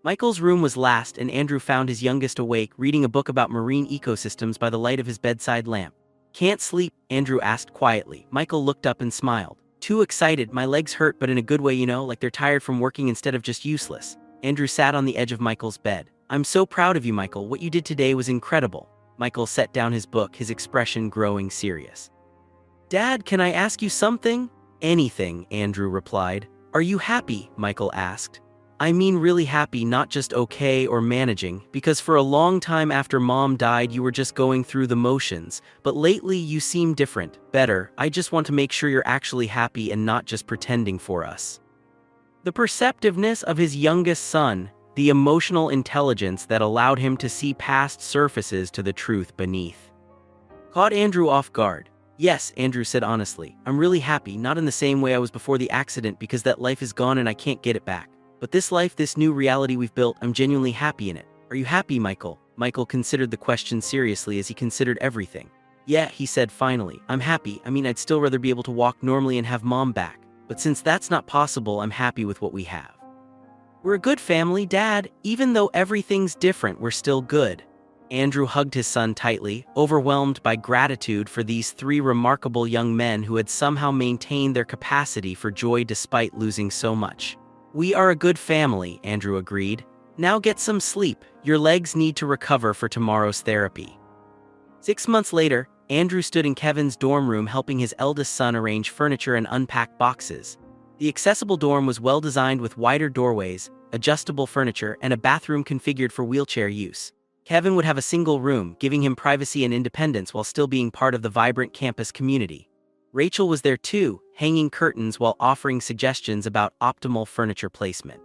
Michael's room was last, and Andrew found his youngest awake, reading a book about marine ecosystems by the light of his bedside lamp. "Can't sleep?" Andrew asked quietly. Michael looked up and smiled. "Too excited, my legs hurt, but in a good way, like they're tired from working instead of just useless." Andrew sat on the edge of Michael's bed. "I'm so proud of you, Michael. What you did today was incredible." Michael set down his book, his expression growing serious. "Dad, can I ask you something?" "Anything," Andrew replied. "Are you happy?" Michael asked. "I mean really happy, not just okay or managing, because for a long time after Mom died you were just going through the motions, but lately you seem different, better. I just want to make sure you're actually happy and not just pretending for us." The perceptiveness of his youngest son, the emotional intelligence that allowed him to see past surfaces to the truth beneath, caught Andrew off guard. "Yes," Andrew said honestly, "I'm really happy, not in the same way I was before the accident because that life is gone and I can't get it back. But this life, this new reality we've built, I'm genuinely happy in it." "Are you happy, Michael?" Michael considered the question seriously as he considered everything. "Yeah," he said finally, "I'm happy. I mean, I'd still rather be able to walk normally and have Mom back. But since that's not possible, I'm happy with what we have. We're a good family, Dad. Even though everything's different, we're still good." Andrew hugged his son tightly, overwhelmed by gratitude for these three remarkable young men who had somehow maintained their capacity for joy despite losing so much. "We are a good family," Andrew agreed. "Now get some sleep. Your legs need to recover for tomorrow's therapy." 6 months later, Andrew stood in Kevin's dorm room helping his eldest son arrange furniture and unpack boxes. The accessible dorm was well designed with wider doorways, adjustable furniture, and a bathroom configured for wheelchair use. Kevin would have a single room, giving him privacy and independence while still being part of the vibrant campus community. Rachel was there too, hanging curtains while offering suggestions about optimal furniture placement.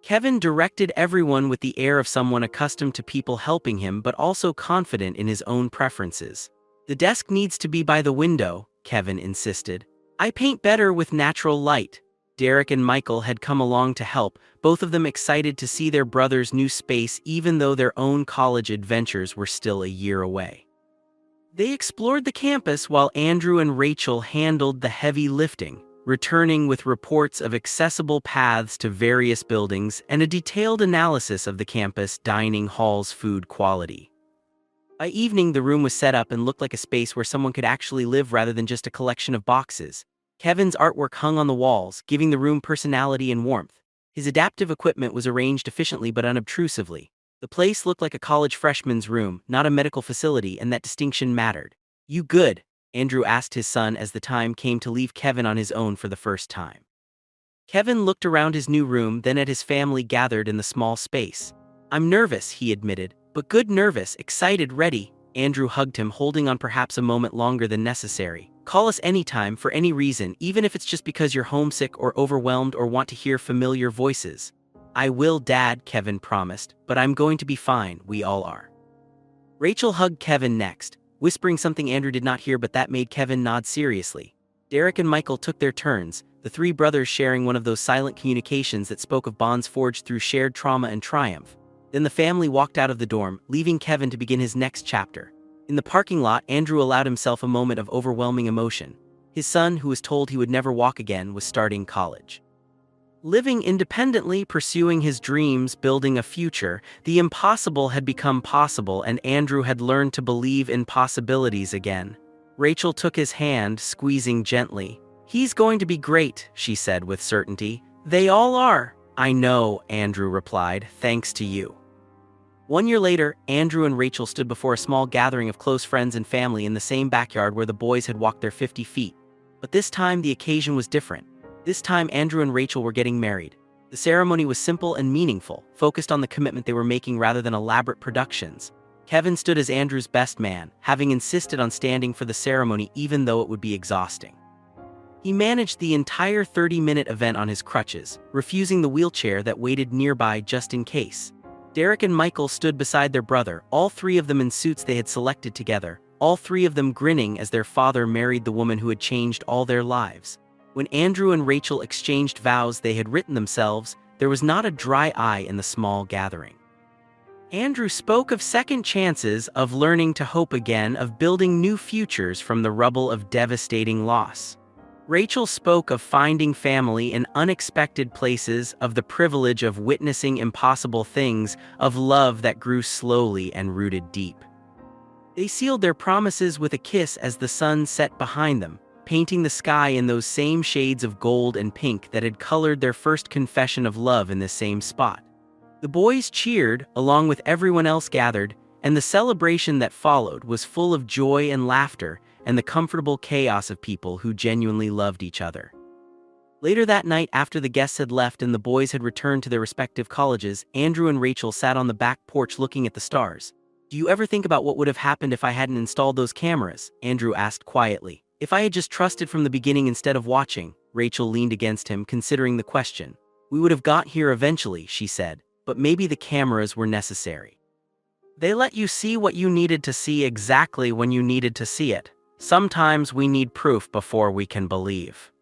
Kevin directed everyone with the air of someone accustomed to people helping him but also confident in his own preferences. "The desk needs to be by the window," Kevin insisted. "I paint better with natural light." Derek and Michael had come along to help, both of them excited to see their brother's new space even though their own college adventures were still a year away. They explored the campus while Andrew and Rachel handled the heavy lifting, returning with reports of accessible paths to various buildings and a detailed analysis of the campus dining hall's food quality. By evening, the room was set up and looked like a space where someone could actually live rather than just a collection of boxes. Kevin's artwork hung on the walls, giving the room personality and warmth. His adaptive equipment was arranged efficiently but unobtrusively. The place looked like a college freshman's room, not a medical facility, and that distinction mattered. "You good?" Andrew asked his son as the time came to leave Kevin on his own for the first time. Kevin looked around his new room, then at his family gathered in the small space. "I'm nervous," he admitted, "but good nervous, excited, ready." Andrew hugged him, holding on perhaps a moment longer than necessary. "Call us anytime for any reason, even if it's just because you're homesick or overwhelmed or want to hear familiar voices." "I will, Dad," Kevin promised, "but I'm going to be fine, we all are." Rachel hugged Kevin next, whispering something Andrew did not hear, but that made Kevin nod seriously. Derek and Michael took their turns, the three brothers sharing one of those silent communications that spoke of bonds forged through shared trauma and triumph. Then the family walked out of the dorm, leaving Kevin to begin his next chapter. In the parking lot, Andrew allowed himself a moment of overwhelming emotion. His son, who was told he would never walk again, was starting college. Living independently, pursuing his dreams, building a future, the impossible had become possible, and Andrew had learned to believe in possibilities again. Rachel took his hand, squeezing gently. "He's going to be great," she said with certainty. "They all are." "I know," Andrew replied, "thanks to you." 1 year later, Andrew and Rachel stood before a small gathering of close friends and family in the same backyard where the boys had walked their 50 feet. But this time the occasion was different. This time Andrew and Rachel were getting married. The ceremony was simple and meaningful, focused on the commitment they were making rather than elaborate productions. Kevin stood as Andrew's best man, having insisted on standing for the ceremony even though it would be exhausting. He managed the entire 30-minute event on his crutches, refusing the wheelchair that waited nearby just in case. Derek and Michael stood beside their brother, all three of them in suits they had selected together, all three of them grinning as their father married the woman who had changed all their lives. When Andrew and Rachel exchanged vows they had written themselves, there was not a dry eye in the small gathering. Andrew spoke of second chances, of learning to hope again, of building new futures from the rubble of devastating loss. Rachel spoke of finding family in unexpected places, of the privilege of witnessing impossible things, of love that grew slowly and rooted deep. They sealed their promises with a kiss as the sun set behind them, painting the sky in those same shades of gold and pink that had colored their first confession of love in this same spot. The boys cheered, along with everyone else gathered, and the celebration that followed was full of joy and laughter and the comfortable chaos of people who genuinely loved each other. Later that night, after the guests had left and the boys had returned to their respective colleges, Andrew and Rachel sat on the back porch looking at the stars. "Do you ever think about what would have happened if I hadn't installed those cameras?" Andrew asked quietly. "If I had just trusted from the beginning instead of watching?" Rachel leaned against him, considering the question. "We would have got here eventually," she said, "but maybe the cameras were necessary. They let you see what you needed to see exactly when you needed to see it. Sometimes we need proof before we can believe."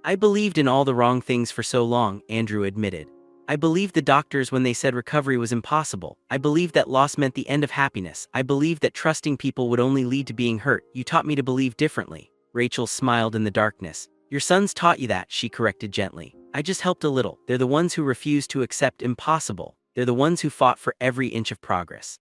"I believed in all the wrong things for so long," Andrew admitted. "I believed the doctors when they said recovery was impossible. I believed that loss meant the end of happiness. I believed that trusting people would only lead to being hurt. You taught me to believe differently." Rachel smiled in the darkness. "Your sons taught you that," she corrected gently. "I just helped a little. They're the ones who refused to accept impossible. They're the ones who fought for every inch of progress.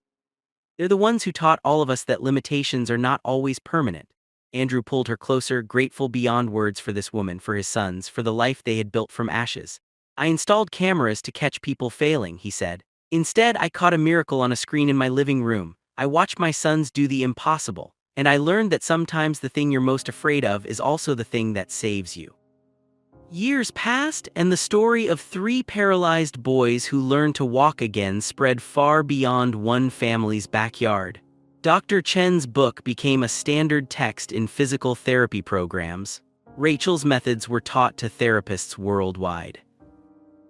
They're the ones who taught all of us that limitations are not always permanent." Andrew pulled her closer, grateful beyond words for this woman, for his sons, for the life they had built from ashes. "I installed cameras to catch people failing," he said. "Instead, I caught a miracle on a screen in my living room. I watched my sons do the impossible, and I learned that sometimes the thing you're most afraid of is also the thing that saves you." Years passed, and the story of three paralyzed boys who learned to walk again spread far beyond one family's backyard. Dr. Chen's book became a standard text in physical therapy programs. Rachel's methods were taught to therapists worldwide.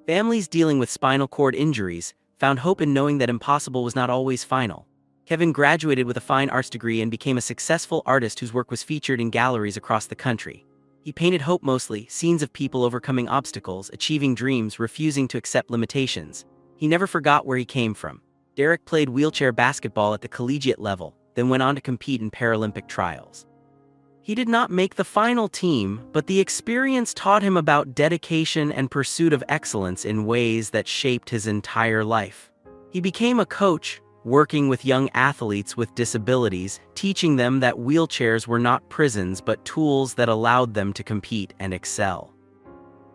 Families dealing with spinal cord injuries found hope in knowing that impossible was not always final. Kevin graduated with a fine arts degree and became a successful artist whose work was featured in galleries across the country. He painted hope mostly, scenes of people overcoming obstacles, achieving dreams, refusing to accept limitations. He never forgot where he came from. Derek played wheelchair basketball at the collegiate level, then went on to compete in Paralympic trials. He did not make the final team, but the experience taught him about dedication and pursuit of excellence in ways that shaped his entire life. He became a coach, working with young athletes with disabilities, teaching them that wheelchairs were not prisons but tools that allowed them to compete and excel.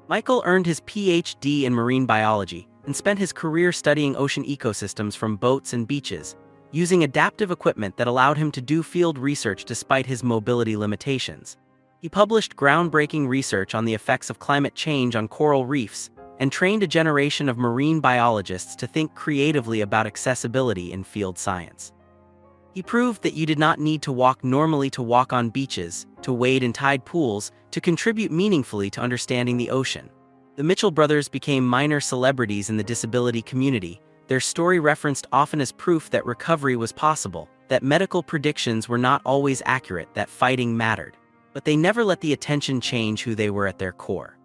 Michael earned his PhD in marine biology and spent his career studying ocean ecosystems from boats and beaches, using adaptive equipment that allowed him to do field research despite his mobility limitations. He published groundbreaking research on the effects of climate change on coral reefs and trained a generation of marine biologists to think creatively about accessibility in field science. He proved that you did not need to walk normally to walk on beaches, to wade in tide pools, to contribute meaningfully to understanding the ocean. The Mitchell brothers became minor celebrities in the disability community, their story referenced often as proof that recovery was possible, that medical predictions were not always accurate, that fighting mattered. But they never let the attention change who they were at their core.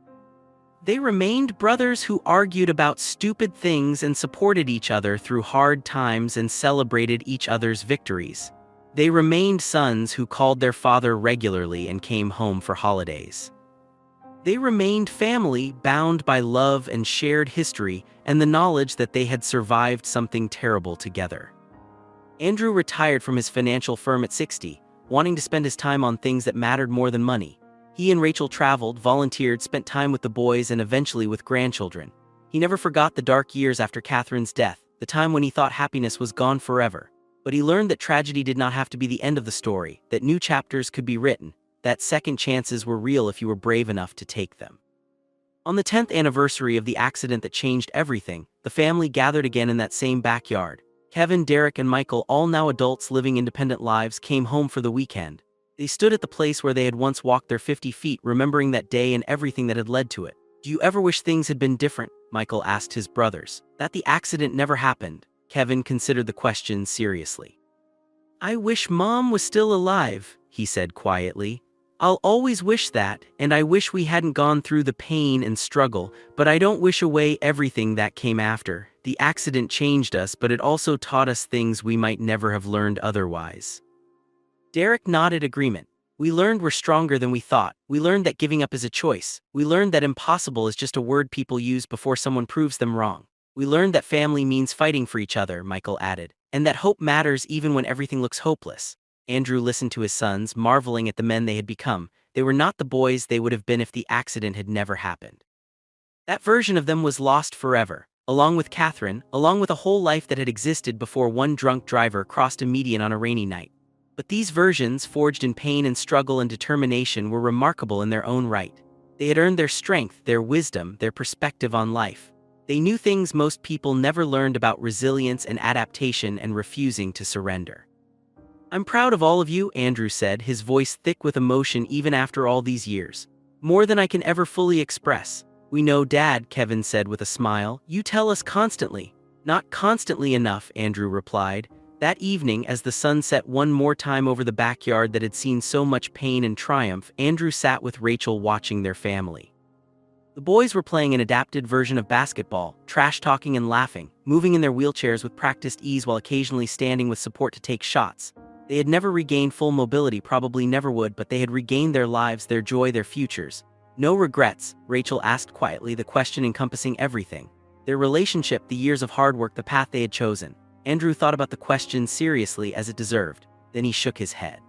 They remained brothers who argued about stupid things and supported each other through hard times and celebrated each other's victories. They remained sons who called their father regularly and came home for holidays. They remained family, bound by love and shared history and the knowledge that they had survived something terrible together. Andrew retired from his financial firm at 60, wanting to spend his time on things that mattered more than money. He and Rachel traveled, volunteered, spent time with the boys and eventually with grandchildren. He never forgot the dark years after Catherine's death, the time when he thought happiness was gone forever. But he learned that tragedy did not have to be the end of the story, that new chapters could be written, that second chances were real if you were brave enough to take them. On the 10th anniversary of the accident that changed everything, the family gathered again in that same backyard. Kevin, Derek, and Michael, all now adults living independent lives, came home for the weekend. They stood at the place where they had once walked their 50 feet, remembering that day and everything that had led to it. "Do you ever wish things had been different?" Michael asked his brothers. "That the accident never happened?" Kevin considered the question seriously. "I wish Mom was still alive," he said quietly. "I'll always wish that, and I wish we hadn't gone through the pain and struggle, but I don't wish away everything that came after. The accident changed us, but it also taught us things we might never have learned otherwise." Derek nodded agreement. "We learned we're stronger than we thought. We learned that giving up is a choice. We learned that impossible is just a word people use before someone proves them wrong. We learned that family means fighting for each other," Michael added, "and that hope matters even when everything looks hopeless." Andrew listened to his sons, marveling at the men they had become. They were not the boys they would have been if the accident had never happened. That version of them was lost forever, along with Catherine, along with a whole life that had existed before one drunk driver crossed a median on a rainy night. But these versions, forged in pain and struggle and determination, were remarkable in their own right. They had earned their strength, their wisdom, their perspective on life. They knew things most people never learned about resilience and adaptation and refusing to surrender. "I'm proud of all of you," Andrew said, his voice thick with emotion even after all these years. "More than I can ever fully express." "We know, Dad," Kevin said with a smile. "You tell us constantly." "Not constantly enough," Andrew replied. That evening, as the sun set one more time over the backyard that had seen so much pain and triumph, Andrew sat with Rachel watching their family. The boys were playing an adapted version of basketball, trash-talking and laughing, moving in their wheelchairs with practiced ease while occasionally standing with support to take shots. They had never regained full mobility, probably never would, but they had regained their lives, their joy, their futures. "No regrets?" Rachel asked quietly, the question encompassing everything. Their relationship, the years of hard work, the path they had chosen. Andrew thought about the question seriously, as it deserved. Then he shook his head.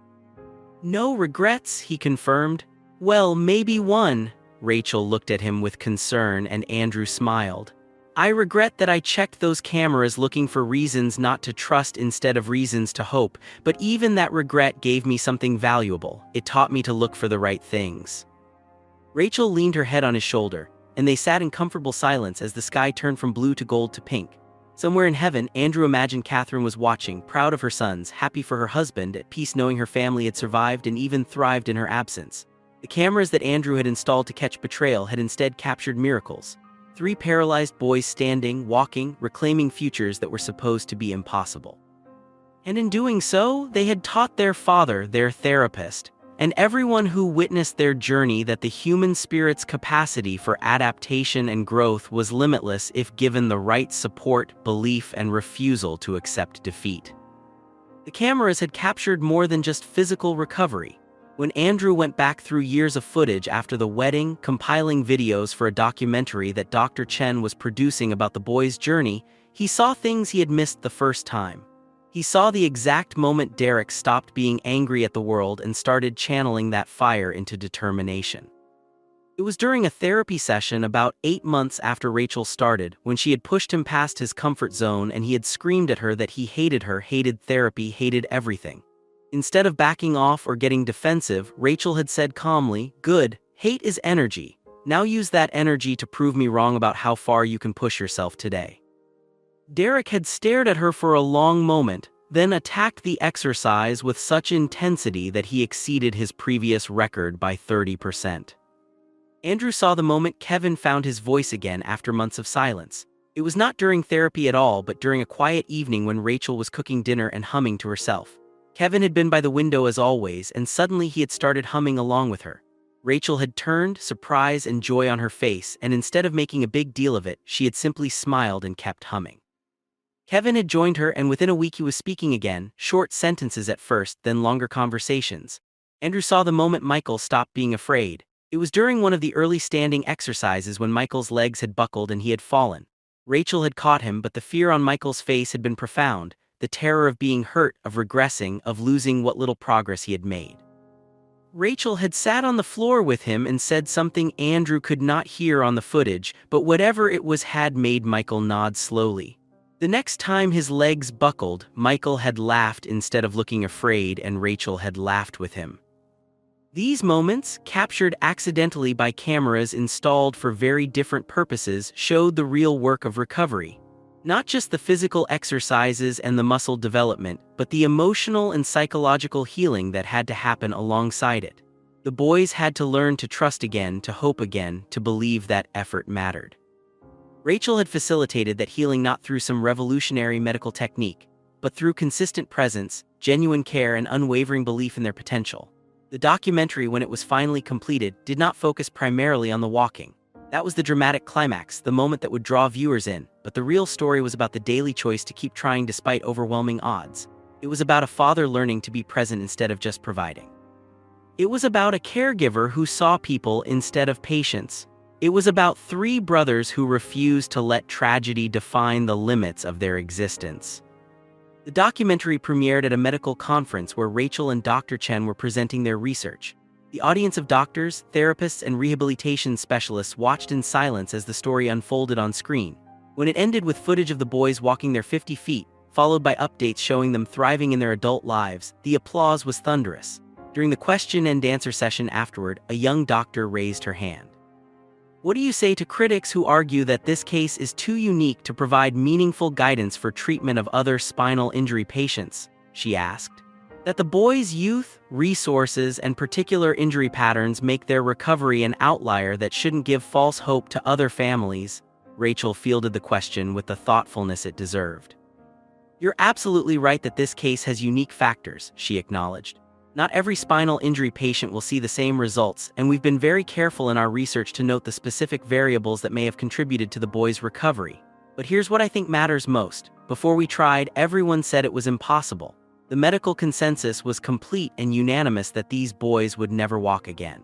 "No regrets," he confirmed. "Well, maybe one." Rachel looked at him with concern, and Andrew smiled. "I regret that I checked those cameras looking for reasons not to trust instead of reasons to hope, but even that regret gave me something valuable. It taught me to look for the right things." Rachel leaned her head on his shoulder, and they sat in comfortable silence as the sky turned from blue to gold to pink. Somewhere in heaven, Andrew imagined Catherine was watching, proud of her sons, happy for her husband, at peace knowing her family had survived and even thrived in her absence. The cameras that Andrew had installed to catch betrayal had instead captured miracles. 3 paralyzed boys standing, walking, reclaiming futures that were supposed to be impossible. And in doing so, they had taught their father, their therapist, and everyone who witnessed their journey that the human spirit's capacity for adaptation and growth was limitless if given the right support, belief, and refusal to accept defeat. The cameras had captured more than just physical recovery. When Andrew went back through years of footage after the wedding, compiling videos for a documentary that Dr. Chen was producing about the boys' journey, he saw things he had missed the first time. He saw the exact moment Derek stopped being angry at the world and started channeling that fire into determination. It was during a therapy session about 8 months after Rachel started, when she had pushed him past his comfort zone and he had screamed at her that he hated her, hated therapy, hated everything. Instead of backing off or getting defensive, Rachel had said calmly, "Good, hate is energy. Now use that energy to prove me wrong about how far you can push yourself today." Derek had stared at her for a long moment, then attacked the exercise with such intensity that he exceeded his previous record by 30%. Andrew saw the moment Kevin found his voice again after months of silence. It was not during therapy at all, but during a quiet evening when Rachel was cooking dinner and humming to herself. Kevin had been by the window as always, and suddenly he had started humming along with her. Rachel had turned, surprise and joy on her face, and instead of making a big deal of it, she had simply smiled and kept humming. Kevin had joined her, and within a week he was speaking again, short sentences at first, then longer conversations. Andrew saw the moment Michael stopped being afraid. It was during one of the early standing exercises when Michael's legs had buckled and he had fallen. Rachel had caught him, but the fear on Michael's face had been profound, the terror of being hurt, of regressing, of losing what little progress he had made. Rachel had sat on the floor with him and said something Andrew could not hear on the footage, but whatever it was had made Michael nod slowly. The next time his legs buckled, Michael had laughed instead of looking afraid, and Rachel had laughed with him. These moments, captured accidentally by cameras installed for very different purposes, showed the real work of recovery. Not just the physical exercises and the muscle development, but the emotional and psychological healing that had to happen alongside it. The boys had to learn to trust again, to hope again, to believe that effort mattered. Rachel had facilitated that healing not through some revolutionary medical technique, but through consistent presence, genuine care, and unwavering belief in their potential. The documentary, when it was finally completed, did not focus primarily on the walking. That was the dramatic climax, the moment that would draw viewers in, but the real story was about the daily choice to keep trying despite overwhelming odds. It was about a father learning to be present instead of just providing. It was about a caregiver who saw people instead of patients. It was about three brothers who refused to let tragedy define the limits of their existence. The documentary premiered at a medical conference where Rachel and Dr. Chen were presenting their research. The audience of doctors, therapists, and rehabilitation specialists watched in silence as the story unfolded on screen. When it ended with footage of the boys walking their 50 feet, followed by updates showing them thriving in their adult lives, the applause was thunderous. During the question and answer session afterward, a young doctor raised her hand. "What do you say to critics who argue that this case is too unique to provide meaningful guidance for treatment of other spinal injury patients?" she asked. "That the boys' youth, resources, and particular injury patterns make their recovery an outlier that shouldn't give false hope to other families?" Rachel fielded the question with the thoughtfulness it deserved. "You're absolutely right that this case has unique factors," she acknowledged. "Not every spinal injury patient will see the same results, and we've been very careful in our research to note the specific variables that may have contributed to the boys' recovery. But here's what I think matters most. Before we tried, everyone said it was impossible. The medical consensus was complete and unanimous that these boys would never walk again."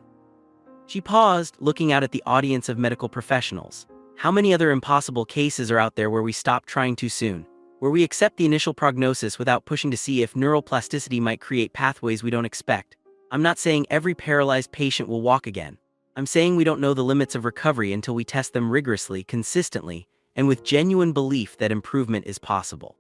She paused, looking out at the audience of medical professionals. How many other impossible cases are out there where we stop trying too soon? Where we accept the initial prognosis without pushing to see if neuroplasticity might create pathways we don't expect? I'm not saying every paralyzed patient will walk again. I'm saying we don't know the limits of recovery until we test them rigorously, consistently, and with genuine belief that improvement is possible.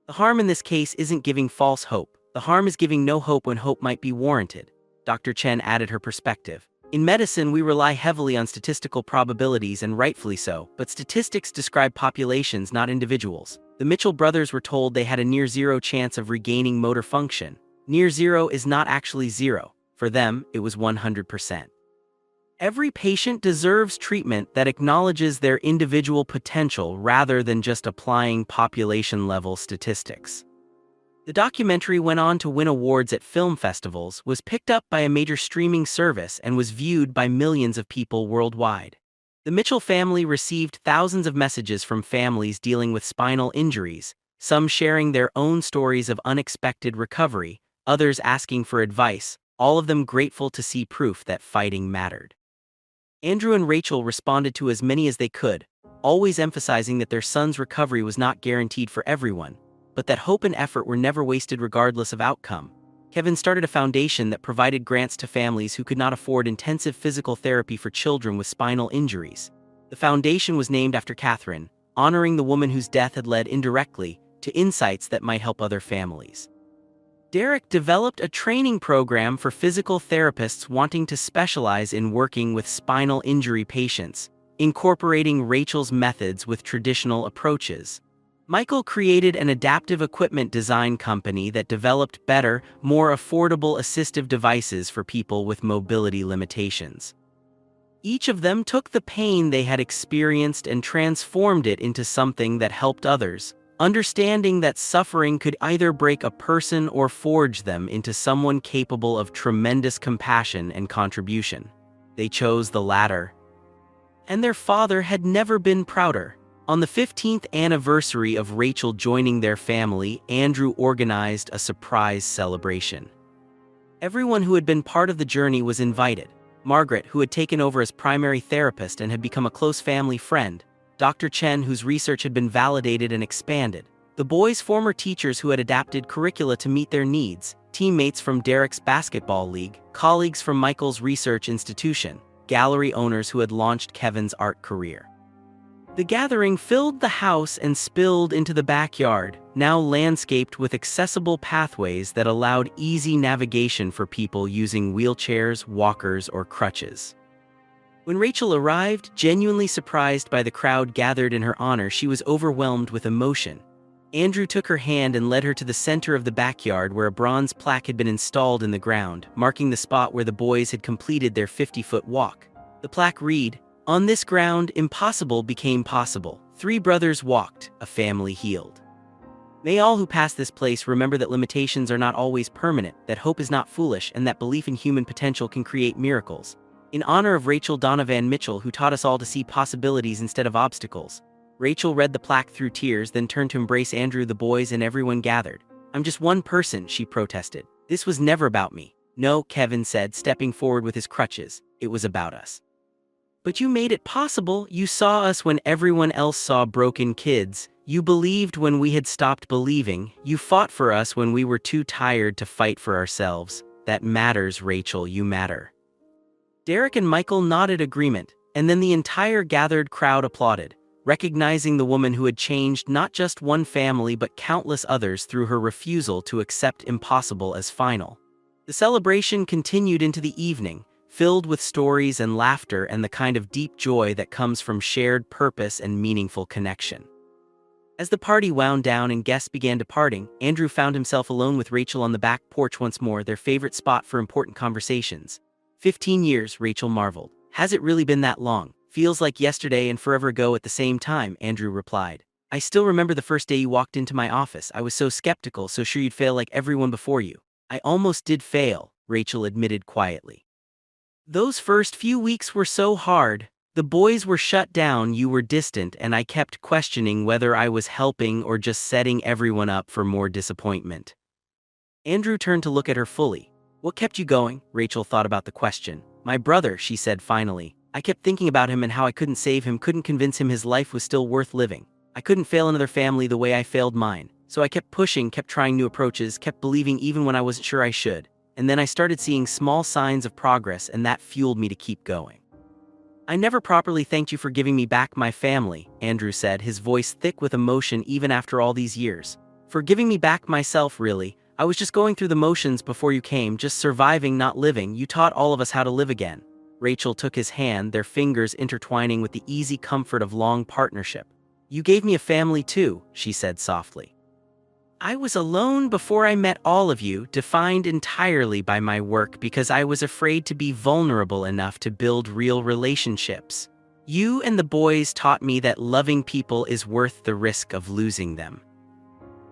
The harm in this case isn't giving false hope. The harm is giving no hope when hope might be warranted. Dr. Chen added her perspective. "In medicine, we rely heavily on statistical probabilities, and rightfully so, but statistics describe populations, not individuals. The Mitchell brothers were told they had a near-zero chance of regaining motor function. Near zero is not actually zero. For them, it was 100%. Every patient deserves treatment that acknowledges their individual potential rather than just applying population-level statistics." The documentary went on to win awards at film festivals, was picked up by a major streaming service, and was viewed by millions of people worldwide. The Mitchell family received thousands of messages from families dealing with spinal injuries, some sharing their own stories of unexpected recovery, others asking for advice, all of them grateful to see proof that fighting mattered. Andrew and Rachel responded to as many as they could, always emphasizing that their son's recovery was not guaranteed for everyone, but that hope and effort were never wasted regardless of outcome. Kevin started a foundation that provided grants to families who could not afford intensive physical therapy for children with spinal injuries. The foundation was named after Catherine, honoring the woman whose death had led indirectly to insights that might help other families. Derek developed a training program for physical therapists wanting to specialize in working with spinal injury patients, incorporating Rachel's methods with traditional approaches. Michael created an adaptive equipment design company that developed better, more affordable assistive devices for people with mobility limitations. Each of them took the pain they had experienced and transformed it into something that helped others, understanding that suffering could either break a person or forge them into someone capable of tremendous compassion and contribution. They chose the latter. And their father had never been prouder. On the 15th anniversary of Rachel joining their family, Andrew organized a surprise celebration. Everyone who had been part of the journey was invited. Margaret, who had taken over as primary therapist and had become a close family friend, Dr. Chen, whose research had been validated and expanded, the boys' former teachers who had adapted curricula to meet their needs, teammates from Derek's basketball league, colleagues from Michael's research institution, gallery owners who had launched Kevin's art career. The gathering filled the house and spilled into the backyard, now landscaped with accessible pathways that allowed easy navigation for people using wheelchairs, walkers, or crutches. When Rachel arrived, genuinely surprised by the crowd gathered in her honor, she was overwhelmed with emotion. Andrew took her hand and led her to the center of the backyard where a bronze plaque had been installed in the ground, marking the spot where the boys had completed their 50-foot walk. The plaque read, "On this ground, impossible became possible. 3 brothers walked, a family healed. May all who pass this place remember that limitations are not always permanent, that hope is not foolish, and that belief in human potential can create miracles. In honor of Rachel Donovan Mitchell, who taught us all to see possibilities instead of obstacles." Rachel read the plaque through tears, then turned to embrace Andrew, the boys, and everyone gathered. "I'm just one person," she protested. "This was never about me." "No," Kevin said, stepping forward with his crutches. "It was about us." "But you made it possible. You saw us when everyone else saw broken kids. You believed when we had stopped believing. You fought for us when we were too tired to fight for ourselves. That matters, Rachel, you matter." Derek and Michael nodded agreement, and then the entire gathered crowd applauded, recognizing the woman who had changed not just one family but countless others through her refusal to accept impossible as final. The celebration continued into the evening, filled with stories and laughter and the kind of deep joy that comes from shared purpose and meaningful connection. As the party wound down and guests began departing, Andrew found himself alone with Rachel on the back porch once more, their favorite spot for important conversations. 15 years, Rachel marveled. "Has it really been that long? Feels like yesterday and forever ago at the same time," Andrew replied. "I still remember the first day you walked into my office. I was so skeptical, so sure you'd fail like everyone before you." "I almost did fail," Rachel admitted quietly. "Those first few weeks were so hard. The boys were shut down, you were distant, and I kept questioning whether I was helping or just setting everyone up for more disappointment." Andrew turned to look at her fully. "What kept you going?" Rachel thought about the question. "My brother," she said finally. "I kept thinking about him and how I couldn't save him, couldn't convince him his life was still worth living. I couldn't fail another family the way I failed mine. So I kept pushing, kept trying new approaches, kept believing even when I wasn't sure I should. And then I started seeing small signs of progress, and that fueled me to keep going." "I never properly thanked you for giving me back my family," Andrew said, his voice thick with emotion even after all these years. "For giving me back myself, really. I was just going through the motions before you came, just surviving, not living. You taught all of us how to live again." Rachel took his hand, their fingers intertwining with the easy comfort of long partnership. "You gave me a family too," she said softly. "I was alone before I met all of you, defined entirely by my work because I was afraid to be vulnerable enough to build real relationships. You and the boys taught me that loving people is worth the risk of losing them."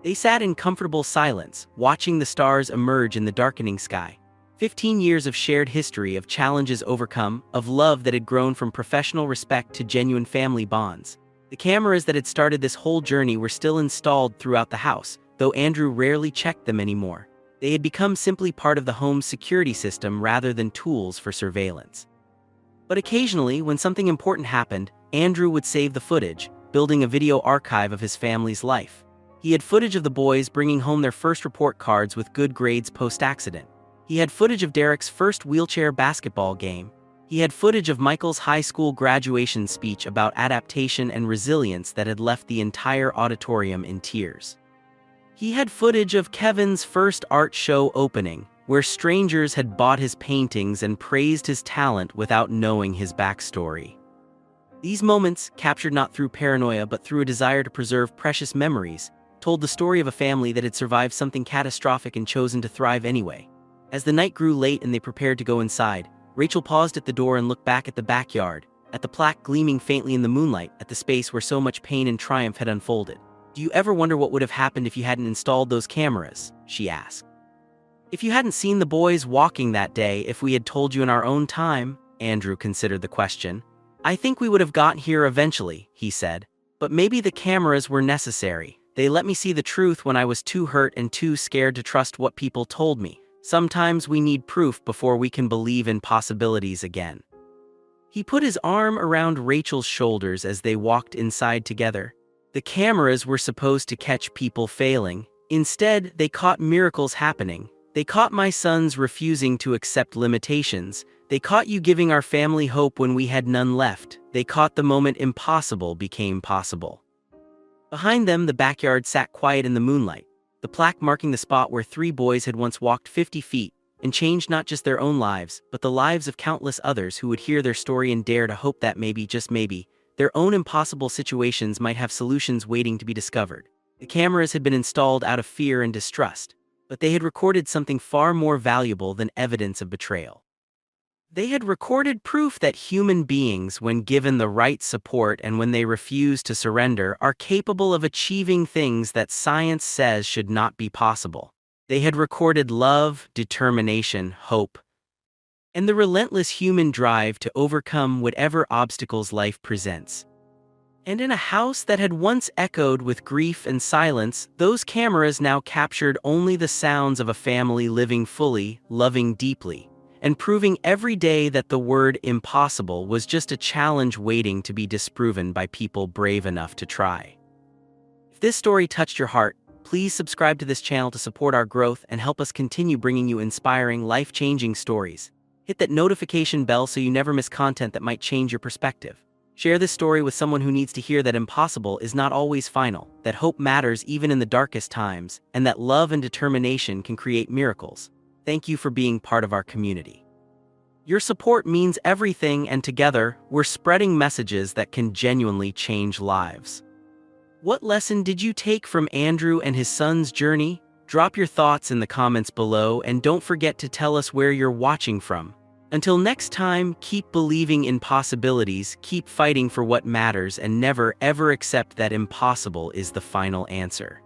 They sat in comfortable silence, watching the stars emerge in the darkening sky. 15 years of shared history, of challenges overcome, of love that had grown from professional respect to genuine family bonds. The cameras that had started this whole journey were still installed throughout the house, though Andrew rarely checked them anymore. They had become simply part of the home's security system rather than tools for surveillance. But occasionally, when something important happened, Andrew would save the footage, building a video archive of his family's life. He had footage of the boys bringing home their first report cards with good grades post-accident. He had footage of Derek's first wheelchair basketball game. He had footage of Michael's high school graduation speech about adaptation and resilience that had left the entire auditorium in tears. He had footage of Kevin's first art show opening, where strangers had bought his paintings and praised his talent without knowing his backstory. These moments, captured not through paranoia but through a desire to preserve precious memories, told the story of a family that had survived something catastrophic and chosen to thrive anyway. As the night grew late and they prepared to go inside, Rachel paused at the door and looked back at the backyard, at the plaque gleaming faintly in the moonlight, at the space where so much pain and triumph had unfolded. "Do you ever wonder what would have happened if you hadn't installed those cameras?" she asked. "If you hadn't seen the boys walking that day, if we had told you in our own time?" Andrew considered the question. "I think we would have gotten here eventually," he said. "But maybe the cameras were necessary. They let me see the truth when I was too hurt and too scared to trust what people told me. Sometimes we need proof before we can believe in possibilities again." He put his arm around Rachel's shoulders as they walked inside together. The cameras were supposed to catch people failing. Instead, they caught miracles happening. They caught my sons refusing to accept limitations. They caught you giving our family hope when we had none left. They caught the moment impossible became possible. Behind them, the backyard sat quiet in the moonlight. The plaque marking the spot where 3 boys had once walked 50 feet, and changed not just their own lives, but the lives of countless others who would hear their story and dare to hope that maybe, just maybe, their own impossible situations might have solutions waiting to be discovered. The cameras had been installed out of fear and distrust, but they had recorded something far more valuable than evidence of betrayal. They had recorded proof that human beings, when given the right support and when they refuse to surrender, are capable of achieving things that science says should not be possible. They had recorded love, determination, hope, and the relentless human drive to overcome whatever obstacles life presents. And in a house that had once echoed with grief and silence, those cameras now captured only the sounds of a family living fully, loving deeply, and proving every day that the word impossible was just a challenge waiting to be disproven by people brave enough to try. If this story touched your heart, please subscribe to this channel to support our growth and help us continue bringing you inspiring, life-changing stories. Hit that notification bell so you never miss content that might change your perspective. Share this story with someone who needs to hear that impossible is not always final, that hope matters even in the darkest times, and that love and determination can create miracles. Thank you for being part of our community. Your support means everything, and together, we're spreading messages that can genuinely change lives. What lesson did you take from Andrew and his son's journey? Drop your thoughts in the comments below, and don't forget to tell us where you're watching from. Until next time, keep believing in possibilities, keep fighting for what matters, and never ever accept that impossible is the final answer.